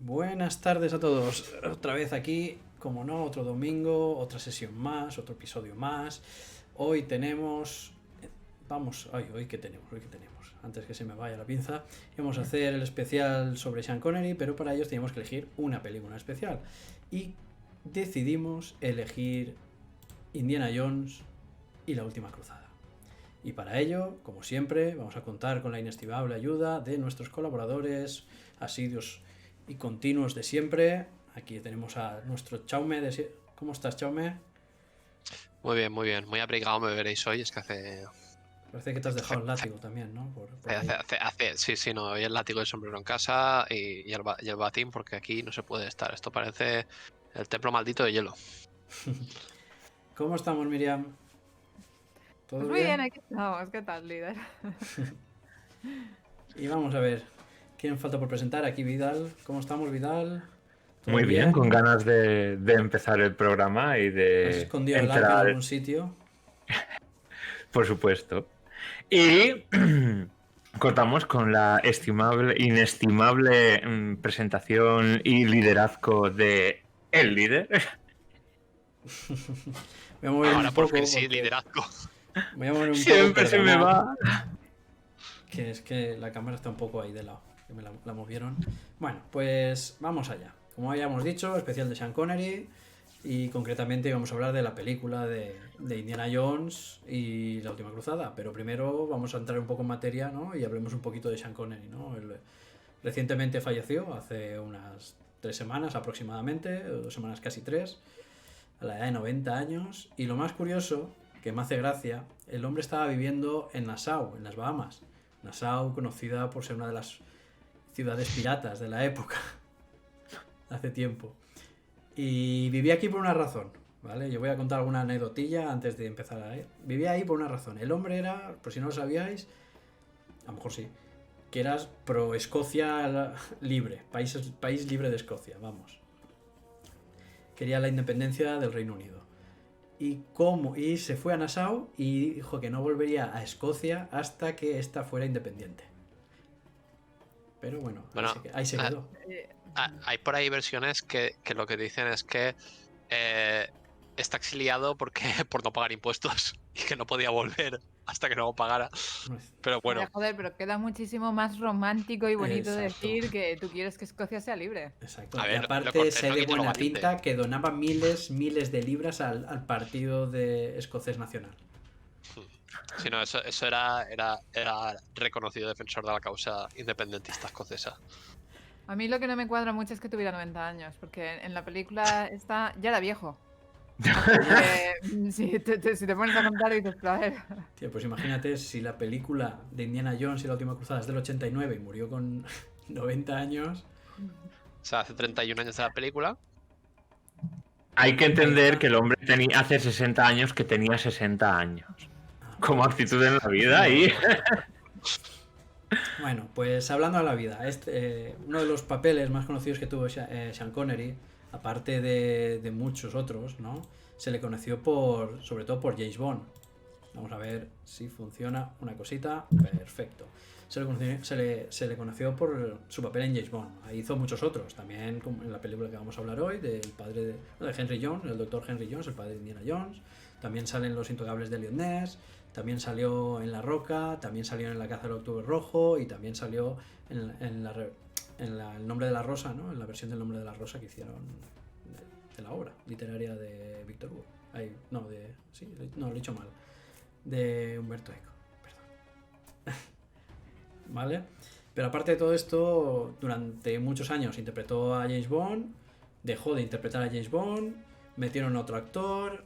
Buenas tardes a todos. Otra vez aquí, como no, otro domingo, otra sesión más, otro episodio más. Hoy tenemos... Vamos, ay, hoy qué tenemos, hoy qué tenemos. Antes que se me vaya la pinza, vamos a hacer el especial sobre Sean Connery, pero para ello teníamos que elegir una película especial. Y decidimos elegir Indiana Jones y la Última Cruzada. Y para ello, como siempre, vamos a contar con la inestimable ayuda de nuestros colaboradores asiduos y continuos de siempre. Aquí tenemos a nuestro Chaume. ¿Cómo estás, Chaume? Muy bien, muy bien. Muy abrigado me veréis hoy. Es que Parece que te has dejado el látigo también, ¿no? Por ahí. sí, no. Hoy el látigo y el sombrero en casa y el batín, porque aquí no se puede estar. Esto parece el templo maldito de hielo. ¿Cómo estamos, Miriam? ¿Todo Pues muy bien, bien? aquí estamos. ¿Qué tal, líder? Y vamos a ver. ¿Quién falta por presentar? Aquí Vidal. ¿Cómo estamos, Vidal? ¿Todo Muy bien, con bien? ganas de empezar el programa y ¿Has de escondido el látigo en entrar, algún sitio? por supuesto. Y contamos con la inestimable presentación y liderazgo de el líder. Voy a mover Ahora un por poco fin sí, porque... liderazgo. Voy a mover un poco, Siempre se me perdonad. va. Que es que la cámara está un poco ahí de lado, que me la movieron. Bueno, pues vamos allá. Como habíamos dicho, especial de Sean Connery. Y concretamente vamos a hablar de la película de Indiana Jones y La Última Cruzada. Pero primero vamos a entrar un poco en materia, ¿no? Y hablemos un poquito de Sean Connery, ¿no? Él recientemente falleció, hace unas 3 semanas aproximadamente, o 2 semanas casi 3, a la edad de 90 años. Y lo más curioso, que me hace gracia, el hombre estaba viviendo en Nassau, en las Bahamas. Nassau, conocida por ser una de las ciudades piratas de la época, hace tiempo. Y vivía aquí por una razón, ¿vale? Yo voy a contar alguna anecdotilla antes de empezar a ir. Vivía ahí por una razón. El hombre era, por si no lo sabíais, a lo mejor sí, que era pro Escocia libre, país libre de Escocia, vamos. Quería la independencia del Reino Unido. Y se fue a Nassau y dijo que no volvería a Escocia hasta que ésta fuera independiente. Pero bueno, Bueno, ahí se quedó. Hay por ahí versiones que lo que dicen es que está exiliado por no pagar impuestos y que no podía volver hasta que no lo pagara. Pero bueno, Vaya, joder, pero queda muchísimo más romántico y bonito Exacto. decir que tú quieres que Escocia sea libre. Exacto. a Y ver, lo aparte cortés sé no de quita lo buena valiente. pinta que donaba miles de libras al partido de escocés nacional. Sí, no, eso era reconocido defensor de la causa independentista escocesa. A mí lo que no me cuadra mucho es que tuviera 90 años, porque en la película ya era viejo. Así que, si te pones a contar dices, pero a ver. Tío, pues imagínate si la película de Indiana Jones y la Última Cruzada es del 89 y murió con 90 años. O sea, hace 31 años de la película. Hay que Ahí entender está. que el hombre hace 60 años que tenía 60 años. Como actitud en la vida y... Bueno, pues hablando de la vida, uno de los papeles más conocidos que tuvo Sean Connery, aparte de muchos otros, ¿no? Se le conoció sobre todo por James Bond. Vamos a ver si funciona una cosita. Perfecto. Se le conoció por su papel en James Bond. Ahí hizo muchos otros. También como en la película que vamos a hablar hoy, del padre de Henry Jones, el doctor Henry Jones, el padre de Indiana Jones. También salen Los Intocables de Elliot Ness. También salió en La Roca. También salió en La Caza del Octubre Rojo. Y también salió en El Nombre de la Rosa, ¿no? En la versión del Nombre de la Rosa que hicieron de la obra literaria de Víctor Hugo. No, lo he dicho mal. De Humberto Eco, perdón. ¿Vale? Pero aparte de todo esto, durante muchos años interpretó a James Bond, dejó de interpretar a James Bond, metieron a otro actor,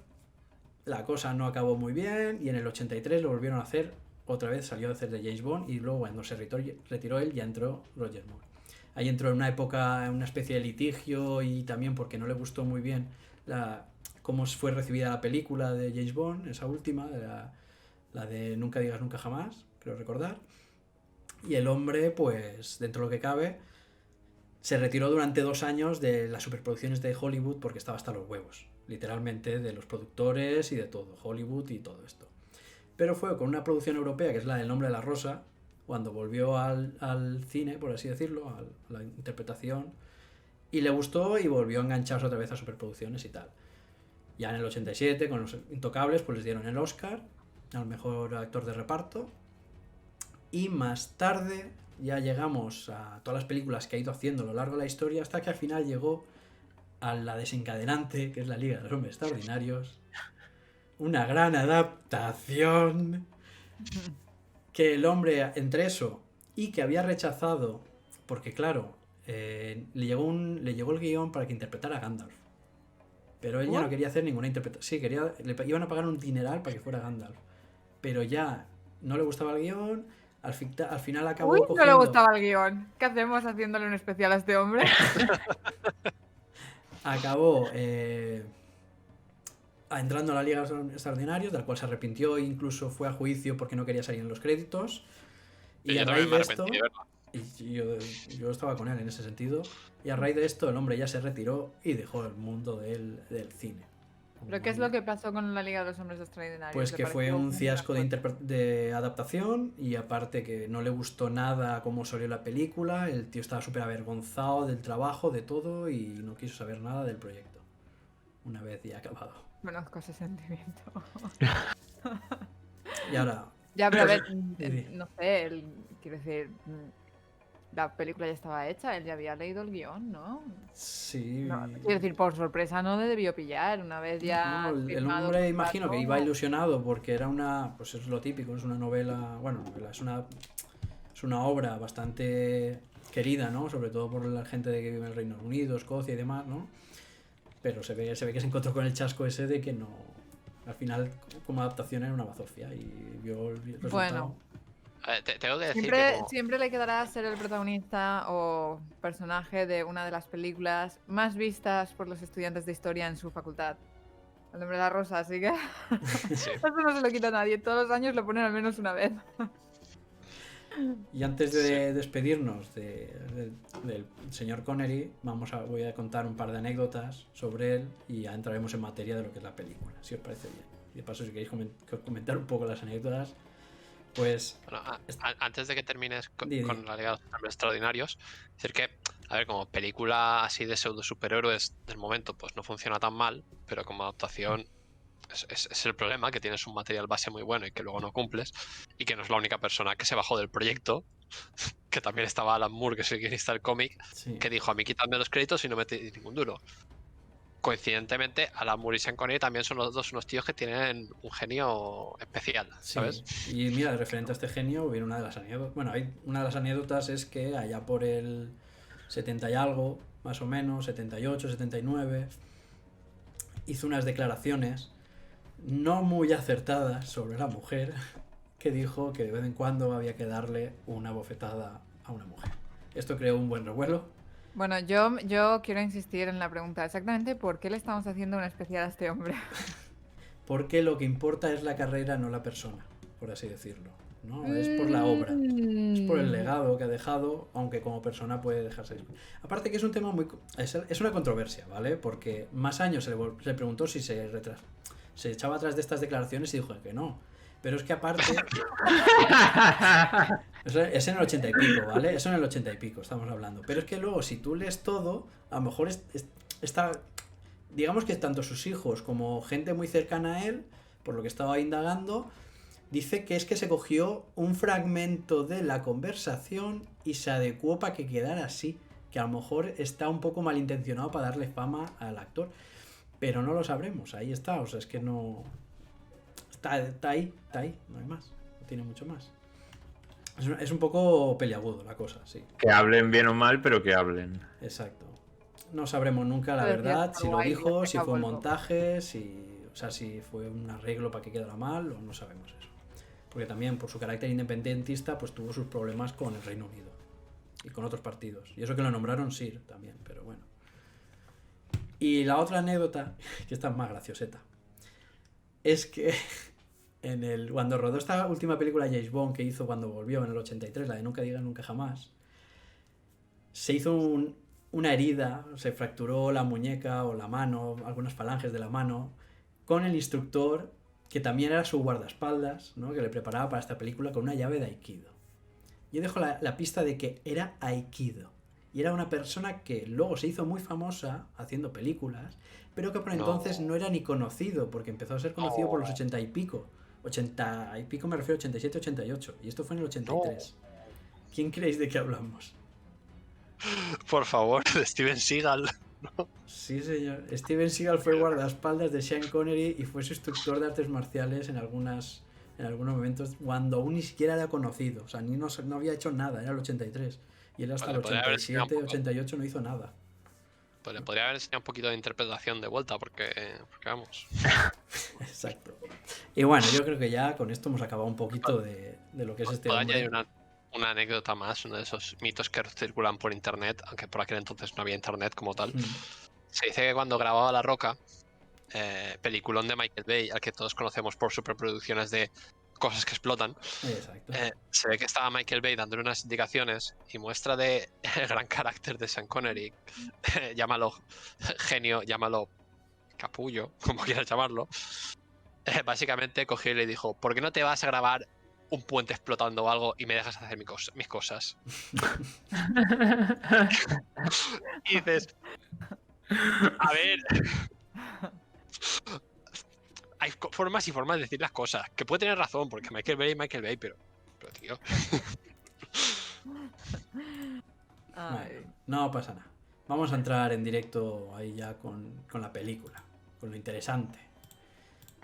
la cosa no acabó muy bien y en el 83 lo volvieron a hacer, otra vez salió a hacer de James Bond y luego cuando se retiró él ya entró Roger Moore. Ahí entró en una época, en una especie de litigio y también porque no le gustó muy bien cómo fue recibida la película de James Bond, esa última, la de Nunca digas nunca jamás, creo recordar. Y el hombre, pues, dentro de lo que cabe, se retiró durante 2 años de las superproducciones de Hollywood porque estaba hasta los huevos, literalmente, de los productores y de todo, Hollywood y todo esto. Pero fue con una producción europea, que es la del Nombre de la Rosa, cuando volvió al cine, por así decirlo, a la interpretación, Y le gustó y volvió a engancharse otra vez a superproducciones y tal. Ya en el 87, con Los Intocables, pues les dieron el Oscar al mejor actor de reparto. Y más tarde ya llegamos a todas las películas que ha ido haciendo a lo largo de la historia, hasta que al final llegó a la desencadenante, que es la Liga de los Hombres Extraordinarios. Una gran adaptación. Que el hombre, entre eso y que había rechazado, porque claro, le llegó el guión para que interpretara a Gandalf. Pero él ya no quería hacer ninguna interpretación. Sí, le iban a pagar un dineral para que fuera Gandalf. Pero ya no le gustaba el guión. Al final acabó Uy, cogiendo... no le gustaba el guión. ¿Qué hacemos haciéndole un especial a este hombre? Acabó entrando a la Liga de los Extraordinarios, del cual se arrepintió e incluso fue a juicio porque no quería salir en los créditos. Y yo a también raíz me de esto... arrepentí de verla. Y yo estaba con él en ese sentido. Y a raíz de esto el hombre ya se retiró y dejó el mundo del cine. ¿Pero qué es lo que pasó con la Liga de los Hombres Extraordinarios? Pues ¿Le que fue pareció un muy fiasco mejor? de adaptación y aparte que no le gustó nada cómo salió la película. El tío estaba súper avergonzado del trabajo, de todo y no quiso saber nada del proyecto. Una vez ya acabado. Conozco ese sentimiento. Y ahora... Ya, pero a ver, Sí. no sé, quiero decir, la película ya estaba hecha, él ya había leído el guión, ¿no? Sí. No, quiero decir, por sorpresa no le debió pillar, una vez ya No, el firmado hombre contrato. imagino que iba ilusionado porque era una, pues es lo típico, es una novela, bueno, es una obra bastante querida, ¿no? Sobre todo por la gente que vive en el Reino Unido, Escocia y demás, ¿no? Pero se ve que se encontró con el chasco ese de que no, al final como adaptación era una bazofia y vio el resultado. Bueno. Tengo que decir que Siempre le quedará ser el protagonista o personaje de una de las películas más vistas por los estudiantes de historia en su facultad. El nombre de la rosa, así que sí. eso no se lo quita a nadie. Todos los años lo ponen al menos una vez. Y antes de despedirnos del señor Connery, voy a contar un par de anécdotas sobre él y ya entraremos en materia de lo que es la película, si os parece bien. Y de paso, si queréis comentar un poco las anécdotas, pues... Bueno, antes de que termines con Di. la Liga de los Hombres Extraordinarios, decir que, a ver, como película así de pseudo superhéroes del momento, pues no funciona tan mal, pero como adaptación es el problema, que tienes un material base muy bueno y que luego no cumples, y que no es la única persona que se bajó del proyecto, que también estaba Alan Moore, que es el guionista del cómic, Sí. que dijo: a mí quitadme los créditos y no metí ningún duro. Coincidentemente, Alan Moore y Sean Connery también son los dos unos tíos que tienen un genio especial, ¿sabes? Sí. Y mira, referente a este genio, viene una de las anécdotas. Bueno, una de las anécdotas es que allá por el 70 y algo, más o menos, 78, 79, hizo unas declaraciones no muy acertadas sobre la mujer, que dijo que de vez en cuando había que darle una bofetada a una mujer. Esto creó un buen revuelo. Bueno, yo quiero insistir en la pregunta. Exactamente, ¿por qué le estamos haciendo un especial a este hombre? Porque lo que importa es la carrera, no la persona, por así decirlo. ¿No? Es por la obra. Es por el legado que ha dejado, aunque como persona puede dejarse. Aparte que es un tema muy... Es una controversia, ¿vale? Porque más años se le preguntó si se echaba atrás de estas declaraciones y dijo que no. Pero es que aparte... Es en el 80 y pico, ¿vale? Eso en el 80 y pico estamos hablando. Pero es que luego, si tú lees todo, a lo mejor está... Digamos que tanto sus hijos como gente muy cercana a él, por lo que estaba indagando, dice que es que se cogió un fragmento de la conversación y se adecuó para que quedara así. Que a lo mejor está un poco malintencionado para darle fama al actor. Pero no lo sabremos, ahí está. O sea, es que no... Está ahí, no hay más. No tiene mucho más. Es un poco peliagudo la cosa, sí. Que hablen bien o mal, pero que hablen. Exacto. No sabremos nunca la verdad, si lo dijo, si fue un montaje, o sea, si fue un arreglo para que quedara mal, o no sabemos eso. Porque también por su carácter independentista, pues tuvo sus problemas con el Reino Unido y con otros partidos. Y eso que lo nombraron Sir también, pero bueno. Y la otra anécdota, que esta es más gracioseta, es que cuando rodó esta última película James Bond que hizo cuando volvió en el 83, la de Nunca digas nunca jamás, se hizo una herida, se fracturó la muñeca o la mano, algunas falanges de la mano, con el instructor que también era su guardaespaldas, ¿no? Que le preparaba para esta película con una llave de Aikido. Yo dejo la pista de que era Aikido. Y era una persona que luego se hizo muy famosa haciendo películas, pero que por entonces no era ni conocido, porque empezó a ser conocido por los 80 y pico. 80 y pico me refiero a 87, 88. Y esto fue en el 83. ¿Quién creéis de qué hablamos? Por favor, de Steven Seagal. Sí, señor. Steven Seagal fue guardaespaldas de Sean Connery y fue su instructor de artes marciales en algunos momentos cuando aún ni siquiera era conocido. O sea, no había hecho nada, era el 83. Y él hasta el 87, 88 no hizo nada. Pues le podría haber enseñado un poquito de interpretación de vuelta, porque vamos. Exacto. Y bueno, yo creo que ya con esto hemos acabado un poquito de lo que es este ¿Puedo hombre. añadir una anécdota más? Uno de esos mitos que circulan por internet, aunque por aquel entonces no había internet como tal. Se dice que cuando grababa La Roca, peliculón de Michael Bay, al que todos conocemos por superproducciones de cosas que explotan, Exacto. se ve que estaba Michael Bay dándole unas indicaciones y muestra de el gran carácter de Sean Connery, llámalo genio, llámalo capullo, como quieras llamarlo, básicamente cogió y le dijo: ¿por qué no te vas a grabar un puente explotando o algo y me dejas hacer mis cosas? Y dices, a ver, hay formas y formas de decir las cosas, que puede tener razón, porque Michael Bay, pero tío. Bueno, no pasa nada. Vamos a entrar en directo ahí ya con la película, con lo interesante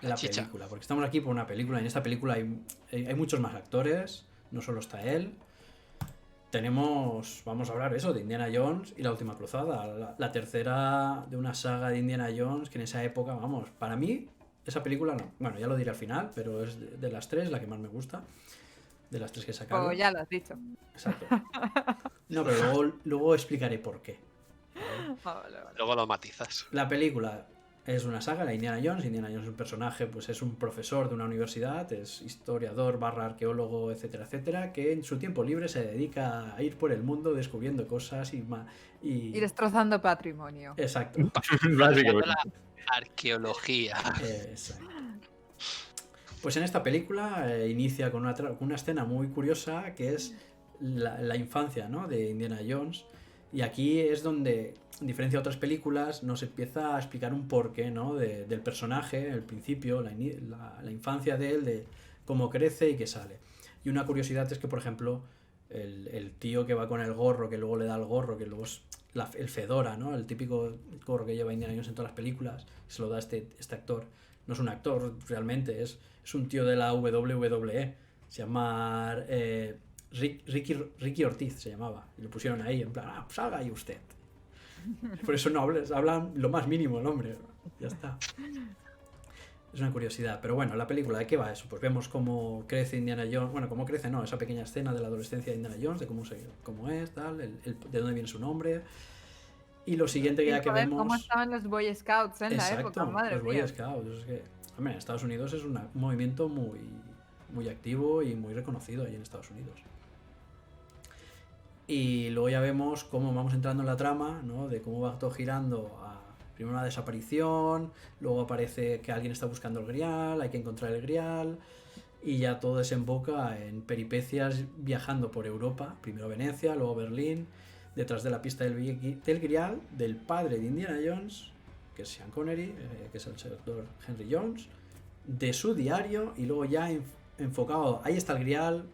de la película, porque estamos aquí por una película. En esta película hay muchos más actores, no solo está él. Vamos a hablar de Indiana Jones y la última cruzada, la tercera de una saga de Indiana Jones que en esa época, vamos, para mí esa película, no, bueno, ya lo diré al final, pero es de las tres la que más me gusta, de las tres que sacaron. Pues ya lo has dicho. Exacto. No, pero luego explicaré por qué. Vale. Luego lo matizas. La película es una saga, la Indiana Jones. Indiana Jones es un personaje, pues es un profesor de una universidad, es historiador / arqueólogo, etcétera, etcétera, que en su tiempo libre se dedica a ir por el mundo descubriendo cosas y destrozando patrimonio. Exacto. Básicamente. La arqueología. Exacto. Pues en esta película inicia con una escena muy curiosa que es la infancia, ¿no?, de Indiana Jones. Y aquí es donde, en diferencia de otras películas, nos empieza a explicar un porqué, ¿no?, del personaje, el principio, la infancia de él, de cómo crece y qué sale. Y una curiosidad es que, por ejemplo, el tío que va con el gorro, que luego le da el gorro, que luego es el fedora, ¿no?, el típico gorro que lleva Indiana Jones en todas las películas, se lo da este actor. No es un actor realmente, es un tío de la WWE. Se llama Ricky Ortiz, se llamaba. Y lo pusieron ahí, en plan, salga ahí usted. Por eso no hablan lo más mínimo el hombre. Ya está. Es una curiosidad. Pero bueno, la película, ¿de qué va eso? Pues vemos cómo crece Indiana Jones. Bueno, cómo crece, no, esa pequeña escena de la adolescencia de Indiana Jones, de cómo es, tal, de dónde viene su nombre. Y lo siguiente que ya que vemos... ¿Cómo estaban los Boy Scouts en la época? Madre los Boy Scouts. Es que, hombre, en Estados Unidos es un movimiento muy activo y muy reconocido ahí en Estados Unidos. Y luego ya vemos cómo vamos entrando en la trama, ¿no?, de cómo va todo girando a primero una desaparición, luego aparece que alguien está buscando el Grial, hay que encontrar el Grial, y ya todo desemboca en peripecias viajando por Europa, primero Venecia, luego Berlín, detrás de la pista del Grial, del padre de Indiana Jones, que es Sean Connery, que es el señor Henry Jones, de su diario, y luego ya enfocado, ahí está el Grial,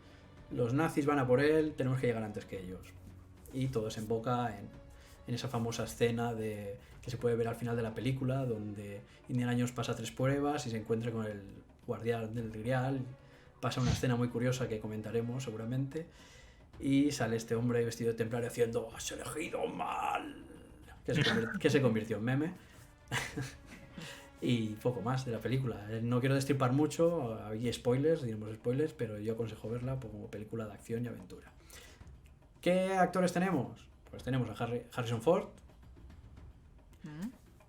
los nazis van a por él, tenemos que llegar antes que ellos. Y todo desemboca en esa famosa escena que se puede ver al final de la película, donde Indiana Jones pasa 3 pruebas y se encuentra con el guardián del Grial. Pasa una escena muy curiosa que comentaremos seguramente. Y sale este hombre vestido de templario haciendo "has elegido mal", que se convirtió en meme. Y poco más de la película. No quiero destripar mucho, hay spoilers, diremos spoilers, pero yo aconsejo verla como película de acción y aventura. ¿Qué actores tenemos? Pues tenemos a Harrison Ford,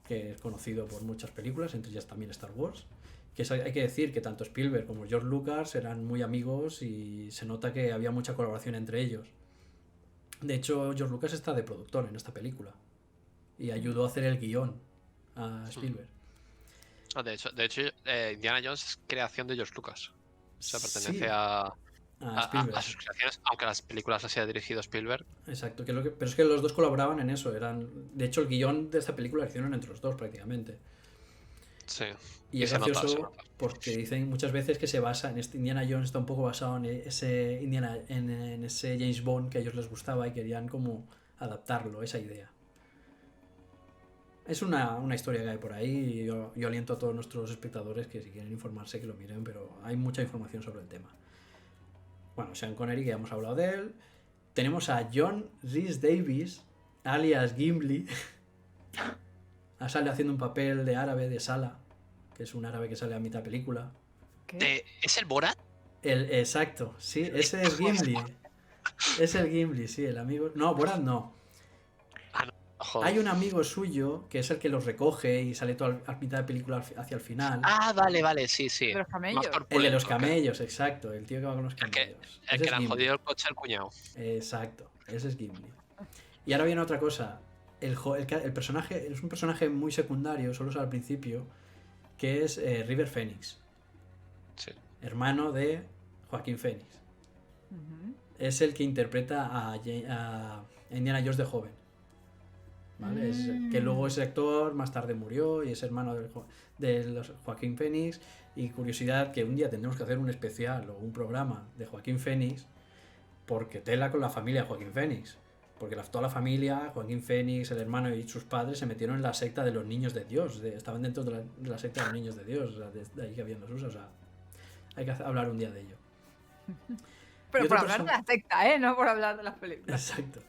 que es conocido por muchas películas, entre ellas también Star Wars. Que hay que decir que tanto Spielberg como George Lucas eran muy amigos y se nota que había mucha colaboración entre ellos. De hecho, George Lucas está de productor en esta película y ayudó a hacer el guión a Spielberg. De hecho, Indiana Jones es creación de George Lucas. O sea, pertenece Sí. a Spielberg. a sus creaciones, aunque las películas las haya dirigido Spielberg. Exacto, pero es que los dos colaboraban en eso. De hecho, el guión de esta película lo hicieron entre los dos prácticamente. Sí. Y es se nota, gracioso se nota. porque dicen muchas veces que se basa en este Indiana Jones, está un poco basado en ese en ese James Bond que a ellos les gustaba y querían como adaptarlo, esa idea. Es una historia que hay por ahí y yo aliento a todos nuestros espectadores que si quieren informarse que lo miren, pero hay mucha información sobre el tema. Bueno, Sean Connery, que ya hemos hablado de él. Tenemos a John Rhys Davies, alias Gimli. Sale haciendo un papel de árabe de Sala, que es un árabe que sale a mitad película. ¿Qué? ¿Es el Borat? Exacto, sí, ese es Gimli. Es el Gimli, sí, el amigo. No, Borat no. Joder. Hay un amigo suyo que es el que los recoge y sale todo a mitad de película hacia el final. Vale, sí. ¿De los camellos? Más El de los corpulento, camellos, exacto, el tío que va con los El que- camellos. El Ese que es le han Gimli. jodido el coche al cuñado. Exacto, ese es Gimli. Y ahora viene otra cosa. El personaje es un personaje muy secundario, solo es al principio, que es River Phoenix, Sí. hermano de Joaquín Phoenix. Ujú. Es el que interpreta a Indiana Jones de joven. ¿Vale? Que luego ese actor más tarde murió y es hermano de Joaquín Phoenix. Y curiosidad que un día tendremos que hacer un especial o un programa de Joaquín Phoenix, porque tela con la familia de Joaquín Phoenix. Porque toda la familia, Joaquín Phoenix, el hermano y sus padres se metieron en la secta de los niños de Dios. Estaban dentro de la secta de los niños de Dios. O sea, de ahí que habían los usos. O sea, hay que hablar un día de ello. Pero Y por otra hablar de la secta, ¿eh? No por hablar de las películas. Exacto.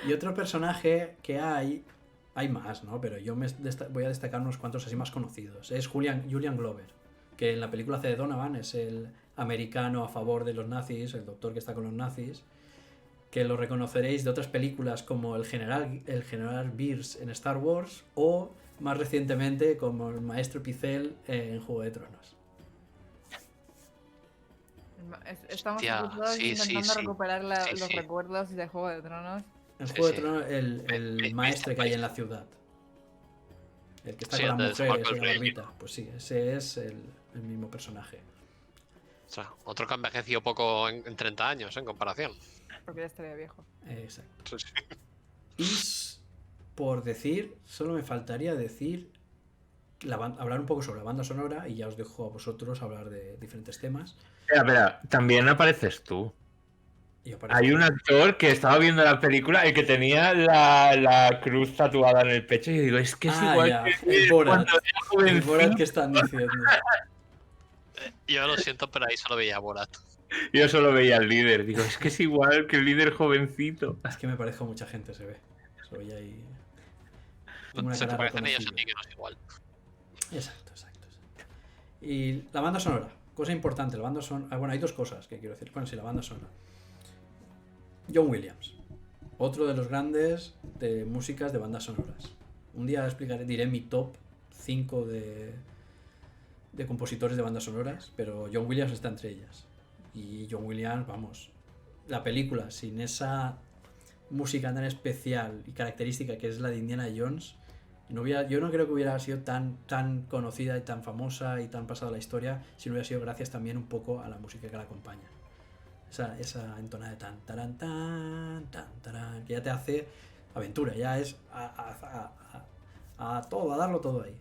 Y otro personaje que hay más, ¿no? Pero yo voy a destacar unos cuantos así más conocidos. Es Julian Glover, que en la película hace de Donovan, es el americano a favor de los nazis, el doctor que está con los nazis, que lo reconoceréis de otras películas como el general Beers en Star Wars o más recientemente como el maestro Pizel en Juego de Tronos. Estamos Hostia, todos sí, intentando sí. recuperar Sí, los sí. recuerdos de Juego de Tronos. En Sí, Juego de sí. Tronos el maestre que hay en la ciudad. El que está Sí, con la el de mujer, Michael esa Rey. barbita. Pues sí, ese es el mismo personaje. O sea, otro que ha envejecido poco en 30 años, en comparación. Porque ya estaría viejo. Exacto. Sí, sí. Y por decir, solo me faltaría decir hablar un poco sobre la banda sonora y ya os dejo a vosotros hablar de diferentes temas. Espera, también apareces tú. Y aparece- Hay un actor que estaba viendo la película y que tenía la cruz tatuada en el pecho y digo, es que es igual ya, que el Borat. cuando era El jovencito. Borat que están diciendo. Yo lo siento, pero ahí solo veía a Borat. Yo solo veía al líder, digo, es que es igual que el líder jovencito. Es que me parezco a mucha gente, se ve. Soy ahí. Tengo una Se te cara parecen ellos a reconocible. ti, que no es igual. Exacto. Y la banda sonora, cosa importante, la banda sonora. Bueno, hay dos cosas que quiero decir. Bueno, sí, la banda sonora. John Williams, otro de los grandes de músicas de bandas sonoras. Un día diré mi top 5 de compositores de bandas sonoras, pero John Williams está entre ellas. Y John Williams, vamos, la película sin esa música tan especial y característica que es la de Indiana Jones, yo no creo que hubiera sido tan conocida y tan famosa y tan pasada la historia si no hubiera sido gracias también un poco a la música que la acompaña. Esa entonada de tan, tarán, tan, tarán, que ya te hace aventura, ya es a todo, a darlo todo ahí.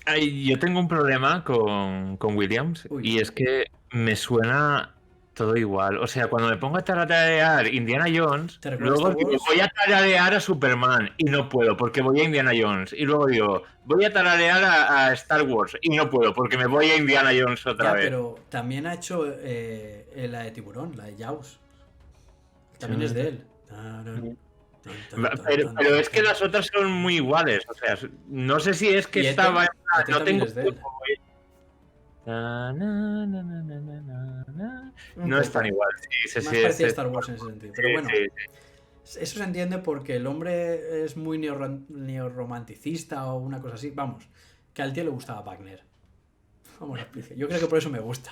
Ay, yo tengo un problema con Williams. Uy. Y es que me suena todo igual. O sea, cuando me pongo a tararear Indiana Jones, ¿Te recuerdas luego Star digo, Wars? voy a tararear a Superman y no puedo porque voy a Indiana Jones. Y luego digo, voy a tararear a Star Wars y no puedo porque me voy a Indiana Jones otra Ya, vez. pero también ha hecho la de Tiburón, la de Jaws. También es de él. Pero es que las otras son muy iguales. O sea, no sé si es que Y estaba. Ete No también tengo. es de él. No es tan igual. Sí, Más parecía Star Wars en ese sentido. Pero bueno, sí. eso se entiende porque el hombre es muy neorromanticista o una cosa así. Vamos, que al tío le gustaba Wagner. Vamos a explicar. Yo creo que por eso me gusta.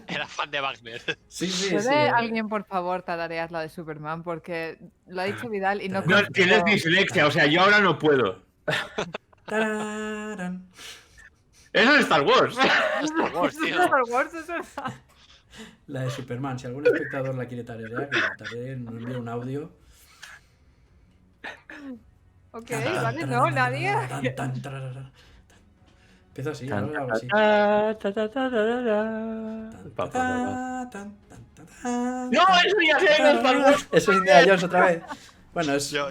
Era fan de Wagner. Sí, sí, ¿Puede sí. alguien, por favor, tararear la de Superman? Porque lo ha dicho Vidal y no No, consigo- tienes dislexia, o sea, yo ahora no puedo. Tararán. Eso es Star Wars. Star Wars, Eso es tío. Star Wars, es verdad. La de Superman. Si algún espectador la quiere tararear, que la taree, nos envíe un audio. Ok, Tan, tan, vale, no, tararara, nadie. tan, tan, tararara. Empieza así, Tan, algo ta, así. ta, ta, ta, ta, ta, ta, Tan, pa, ta, pa, pa, pa. ta, tan, tan, ta, tan, ¡No! tan, ¡Eso ya sé! ta, ¡No es Star tarara. Wars! Eso es Indiana Jones otra vez. Bueno, es. Yo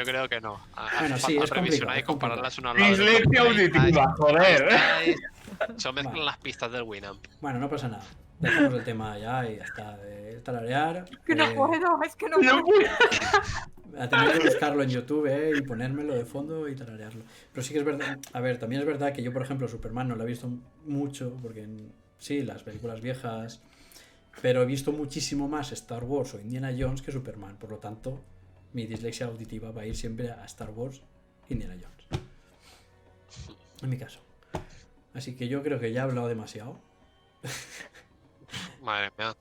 creo que no. Bueno, Hace sí, falta es complicado, revisionar y es complicado. compararlas una al lado del otro. Dislexia Ahí auditiva, estáis, joder. ahí estáis. Se mezclan Vale. las pistas del Winamp. Bueno, no pasa nada. Dejemos el tema ya y ya está. De tararear. Que no puedo, es que no No puedo. puedo. A tener que buscarlo en YouTube y ponérmelo de fondo y tararearlo. Pero sí que es verdad. A ver, también es verdad que yo, por ejemplo, Superman no lo he visto mucho, porque sí, las películas viejas. Pero he visto muchísimo más Star Wars o Indiana Jones que Superman. Por lo tanto, mi dislexia auditiva va a ir siempre a Star Wars, Indiana Jones. En mi caso. Así que yo creo que ya he hablado demasiado. Madre mía,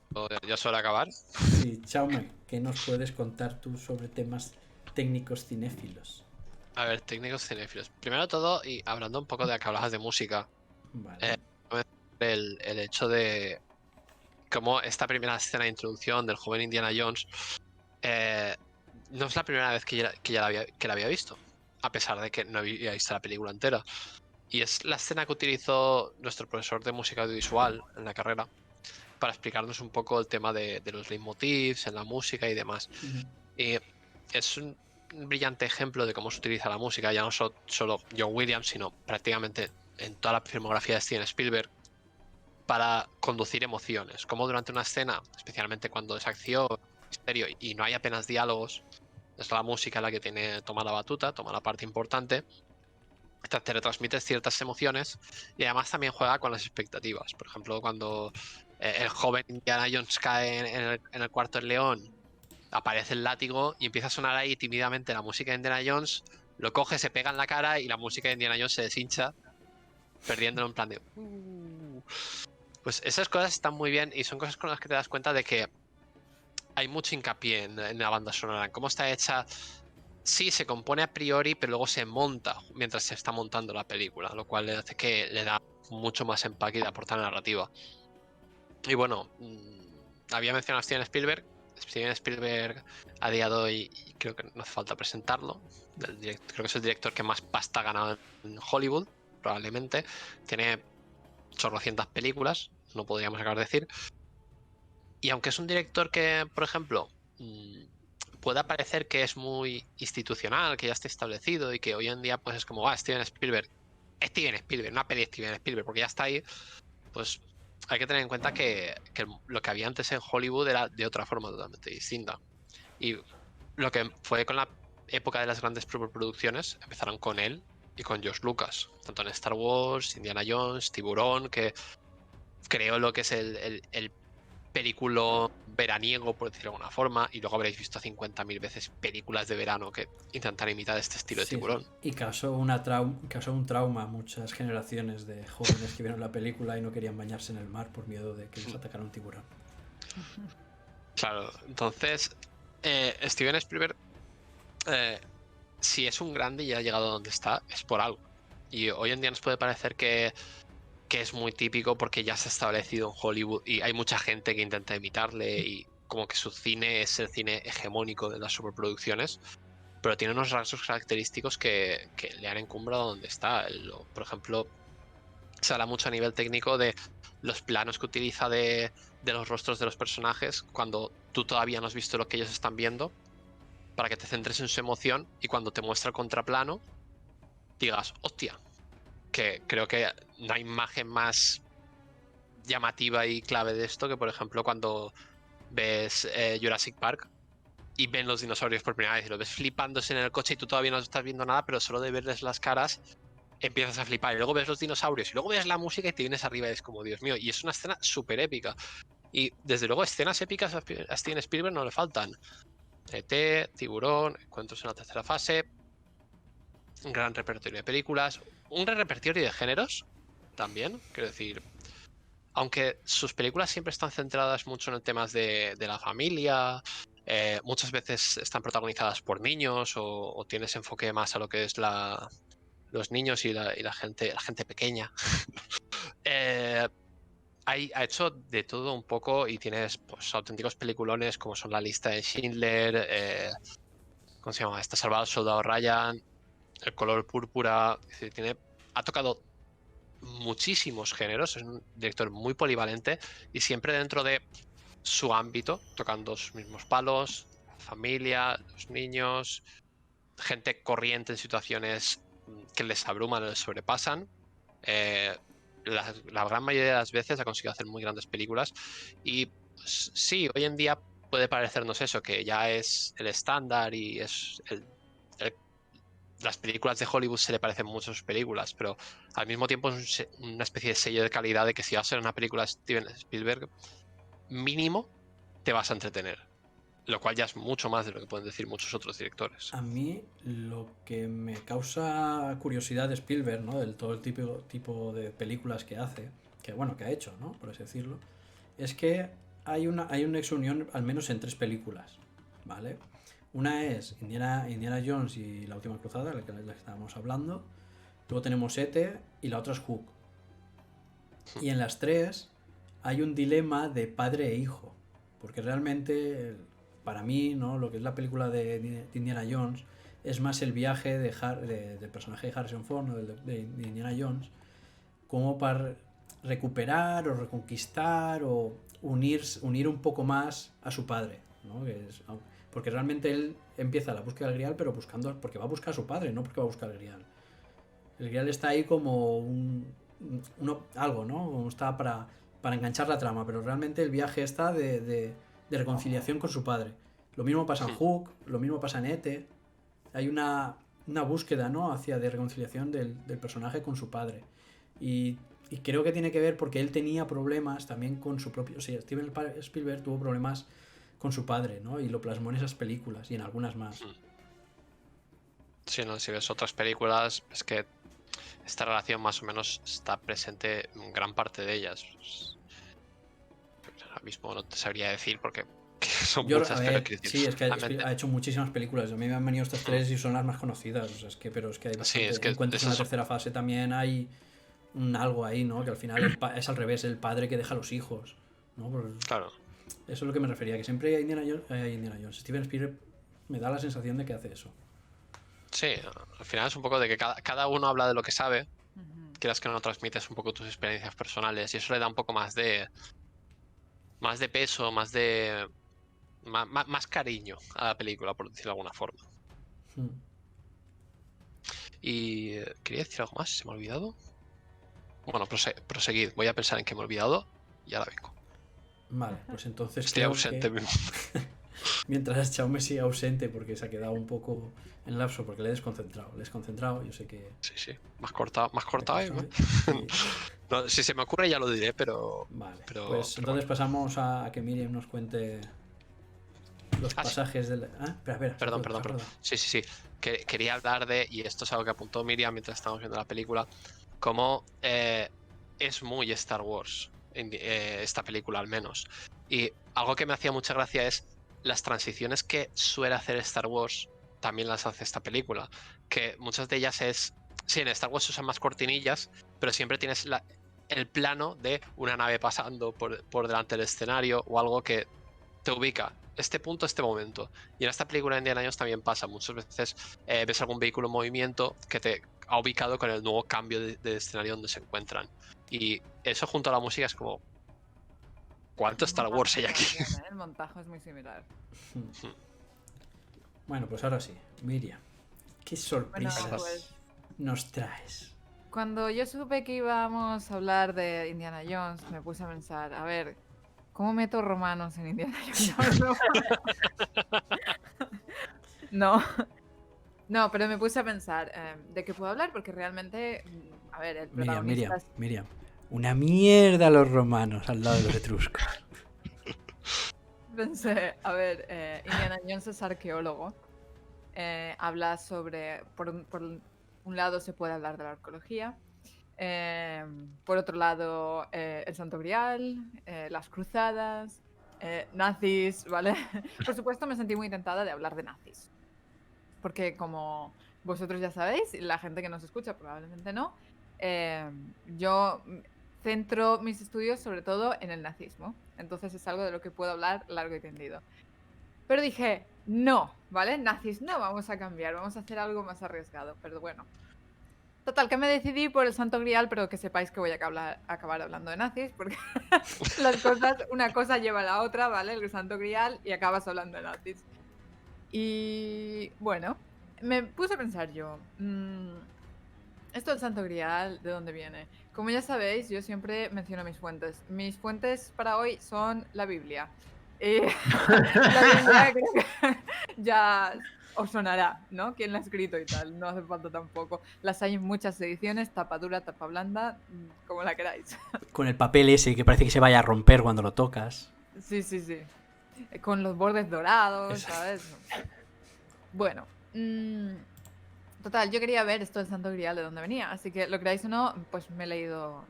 ya suele acabar. Sí, Chaume, ¿qué nos puedes contar tú sobre temas técnicos cinéfilos? A ver, técnicos cinéfilos. Primero de todo, y hablando un poco de que hablabas de música, Vale. el hecho de cómo esta primera escena de introducción del joven Indiana Jones no es la primera vez que la había visto, a pesar de que no había visto la película entera. Y es la escena que utilizó nuestro profesor de música audiovisual en la carrera para explicarnos un poco el tema de los leitmotivs en la música y demás. Y es un brillante ejemplo de cómo se utiliza la música, ya no solo John Williams, sino prácticamente en toda la filmografía de Steven Spielberg, para conducir emociones. Como durante una escena, especialmente cuando es acción, misterio y no hay apenas diálogos, es la música la que toma la batuta, toma la parte importante, te retransmite ciertas emociones y además también juega con las expectativas. Por ejemplo, cuando el joven Indiana Jones cae en el cuarto del león, aparece el látigo y empieza a sonar ahí tímidamente la música de Indiana Jones, lo coge, se pega en la cara y la música de Indiana Jones se deshincha, perdiéndolo en plan de... Pues esas cosas están muy bien y son cosas con las que te das cuenta de que hay mucho hincapié en la banda sonora, en cómo está hecha. Sí, se compone a priori, pero luego se monta mientras se está montando la película, lo cual le hace que le da mucho más empaque y le aporta narrativa. Y bueno, había mencionado a Steven Spielberg. Steven Spielberg a día de hoy, y creo que no hace falta presentarlo, creo que es el director que más pasta ha ganado en Hollywood, probablemente. Tiene chorrocientas películas, no podríamos acabar de decir. Y aunque es un director que, por ejemplo, pueda parecer que es muy institucional, que ya está establecido y que hoy en día pues es como, Steven Spielberg, una peli de Steven Spielberg, porque ya está ahí, pues hay que tener en cuenta que lo que había antes en Hollywood era de otra forma totalmente distinta. Y lo que fue con la época de las grandes producciones, empezaron con él y con George Lucas, tanto en Star Wars, Indiana Jones, Tiburón, que creó lo que es el película veraniego, por decirlo de alguna forma, y luego habréis visto 50.000 veces películas de verano que intentan imitar este estilo de Tiburón. Y causó un trauma a muchas generaciones de jóvenes que vieron la película y no querían bañarse en el mar por miedo de que les atacara un tiburón. Claro, entonces Steven Spielberg, si es un grande y ha llegado a donde está, es por algo. Y hoy en día nos puede parecer que es muy típico porque ya se ha establecido en Hollywood y hay mucha gente que intenta imitarle y como que su cine es el cine hegemónico de las superproducciones, pero tiene unos rasgos característicos que le han encumbrado donde está. Por ejemplo, se habla mucho a nivel técnico de los planos que utiliza de los rostros de los personajes cuando tú todavía no has visto lo que ellos están viendo, para que te centres en su emoción y cuando te muestra el contraplano digas, hostia, que creo que no hay imagen más llamativa y clave de esto que, por ejemplo, cuando ves Jurassic Park y ven los dinosaurios por primera vez y lo ves flipándose en el coche y tú todavía no estás viendo nada, pero solo de verles las caras empiezas a flipar y luego ves los dinosaurios y luego ves la música y te vienes arriba y es como, Dios mío, y es una escena súper épica. Y desde luego escenas épicas a Steven Spielberg no le faltan. E.T., Tiburón, Encuentros en la tercera fase, un gran repertorio de películas, un gran repertorio de géneros también, quiero decir, aunque sus películas siempre están centradas mucho en temas de la familia, muchas veces están protagonizadas por niños o tienes enfoque más a lo que es los niños y la gente pequeña. ha hecho de todo un poco y tienes pues auténticos peliculones como son La lista de Schindler, ¿cómo se llama? Está salvado el soldado Ryan, El color púrpura. Es decir, ha tocado muchísimos géneros, es un director muy polivalente y siempre dentro de su ámbito, tocando sus mismos palos, familia, los niños, gente corriente en situaciones que les abruman o les sobrepasan. La gran mayoría de las veces ha conseguido hacer muy grandes películas y sí, hoy en día puede parecernos eso, que ya es el estándar y es las películas de Hollywood se le parecen mucho a sus películas, pero al mismo tiempo es una especie de sello de calidad de que si va a ser una película de Steven Spielberg, mínimo te vas a entretener. Lo cual ya es mucho más de lo que pueden decir muchos otros directores. A mí lo que me causa curiosidad de Spielberg, ¿no? Del todo el tipo de películas que hace, que bueno, que ha hecho, ¿no? Por así decirlo, es que hay una exunión al menos en 3 películas, ¿vale? Una es Indiana Jones y la última cruzada, la que estábamos hablando. Luego tenemos E.T. y la otra es Hook. Y en las 3 hay un dilema de padre e hijo, porque realmente para mí, ¿no? Lo que es la película de Indiana Jones es más el viaje del personaje de Harrison Ford, ¿no? de Indiana Jones, como para recuperar o reconquistar o unir un poco más a su padre, ¿no? Porque realmente él empieza la búsqueda del Grial, pero porque va a buscar a su padre, no porque va a buscar el Grial. El Grial está ahí como algo, ¿no? Como está para enganchar la trama, pero realmente el viaje está de reconciliación con su padre. Lo mismo pasa en Hook, lo mismo pasa en E.T. Hay una búsqueda, ¿no? de reconciliación del personaje con su padre. Y creo que tiene que ver porque él tenía problemas también con su propio... O sea, Steven Spielberg tuvo problemas con su padre, ¿no? Y lo plasmó en esas películas y en algunas más. Sí, no, si ves otras películas, es que esta relación más o menos está presente en gran parte de ellas. Ahora mismo no te sabría decir porque son muchas, pero sí, es que ha hecho muchísimas películas. A mí me han venido estas 3 y son las más conocidas. O sea, pero es que hay bastante. Sí, es que Encuentros en la tercera fase también hay algo ahí, ¿no? Que al final es al revés, el padre que deja a los hijos, ¿no? Claro. Eso es lo que me refería, que siempre Indiana Jones, Steven Spielberg me da la sensación de que hace eso. Sí, al final es un poco de que cada uno habla de lo que sabe, quieras que no transmites un poco tus experiencias personales y eso le da un poco más de peso, más cariño a la película, por decirlo de alguna forma. Y quería decir algo más, ¿se me ha olvidado? Bueno, proseguid, voy a pensar en que me he olvidado y ahora vengo. Vale, pues entonces estoy ausente. Mientras Chaume sigue ausente porque se ha quedado un poco en lapso porque le he desconcentrado, yo sé que... Sí, más cortado, ¿no? No, si se me ocurre ya lo diré, pero... Vale, pues entonces pasamos a que Miriam nos cuente los pasajes del... Espera. Perdón. Sí. Quería hablar de, y esto es algo que apuntó Miriam mientras estábamos viendo la película, cómo es muy Star Wars, esta película al menos. Y algo que me hacía mucha gracia es las transiciones que suele hacer Star Wars, también las hace esta película. Que muchas de ellas es... Sí, en Star Wars se usan más cortinillas, pero siempre tienes el plano de una nave pasando por delante del escenario o algo que te ubica este punto, este momento. Y en esta película de Indiana Jones también pasa. Muchas veces ves algún vehículo en movimiento que te ha ubicado con el nuevo cambio de escenario donde se encuentran. Y eso junto a la música es como... ¿Cuánto Star Wars hay aquí? El montaje es muy similar. Bueno, pues ahora sí, Miriam, ¿qué sorpresas nos traes? Cuando yo supe que íbamos a hablar de Indiana Jones, me puse a pensar, a ver, ¿cómo meto romanos en Indiana Jones? No, pero me puse a pensar de qué puedo hablar, porque realmente, a ver, el protagonista... Miriam, una mierda los romanos al lado de los etruscos. Pensé, a ver, Indiana Jones es arqueólogo. Habla sobre, por un lado se puede hablar de la arqueología, por otro lado el Santo Grial, las cruzadas, nazis, ¿vale? Por supuesto me sentí muy tentada de hablar de nazis, porque como vosotros ya sabéis, y la gente que nos escucha probablemente no, yo centro mis estudios sobre todo en el nazismo. Entonces es algo de lo que puedo hablar largo y tendido. Pero dije, no, ¿vale? Nazis no, vamos a cambiar, vamos a hacer algo más arriesgado. Pero bueno. Total, que me decidí por el Santo Grial, pero que sepáis que voy a acabar hablando de nazis, porque las cosas, una cosa lleva a la otra, ¿vale? El Santo Grial y acabas hablando de nazis. Y bueno, me puse a pensar yo, esto del Santo Grial, ¿de dónde viene? Como ya sabéis, yo siempre menciono mis fuentes. Mis fuentes para hoy son la Biblia. Y la Biblia creo que ya os sonará, ¿no? ¿Quién la ha escrito y tal? No hace falta tampoco. Las hay en muchas ediciones, tapa dura, tapa blanda, como la queráis. Con el papel ese que parece que se vaya a romper cuando lo tocas. Sí. Con los bordes dorados, Exacto. ¿sabes? Bueno, total, yo quería ver esto del Santo Grial de dónde venía, así que lo creáis o no, pues me he leído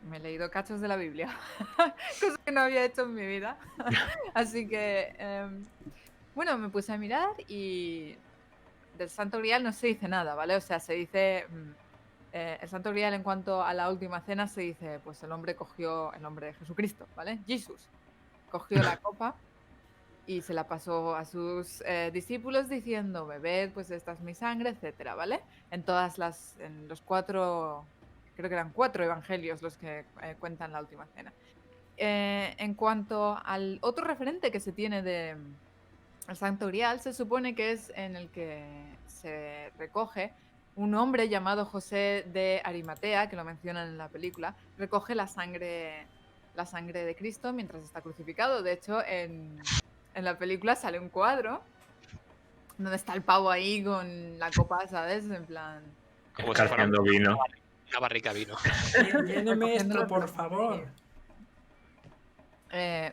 cachos de la Biblia, cosa que no había hecho en mi vida. Así que, bueno, me puse a mirar y del Santo Grial no se dice nada, ¿vale? O sea, se dice, el Santo Grial en cuanto a la última cena se dice, pues el hombre de Jesucristo, ¿vale? Jesús, cogió la copa y se la pasó a sus discípulos diciendo, bebed, pues esta es mi sangre, etcétera, ¿vale? En los 4, creo que eran 4 evangelios los que cuentan la última cena. En cuanto al otro referente que se tiene de el Santo Grial, se supone que es en el que se recoge un hombre llamado José de Arimatea, que lo mencionan en la película, recoge la sangre de Cristo mientras está crucificado. De hecho, en la película sale un cuadro donde está el pavo ahí con la copa, ¿sabes? En plan... Como si fuera Escarciando vino. una barrica de vino. Lléneme esto, por favor.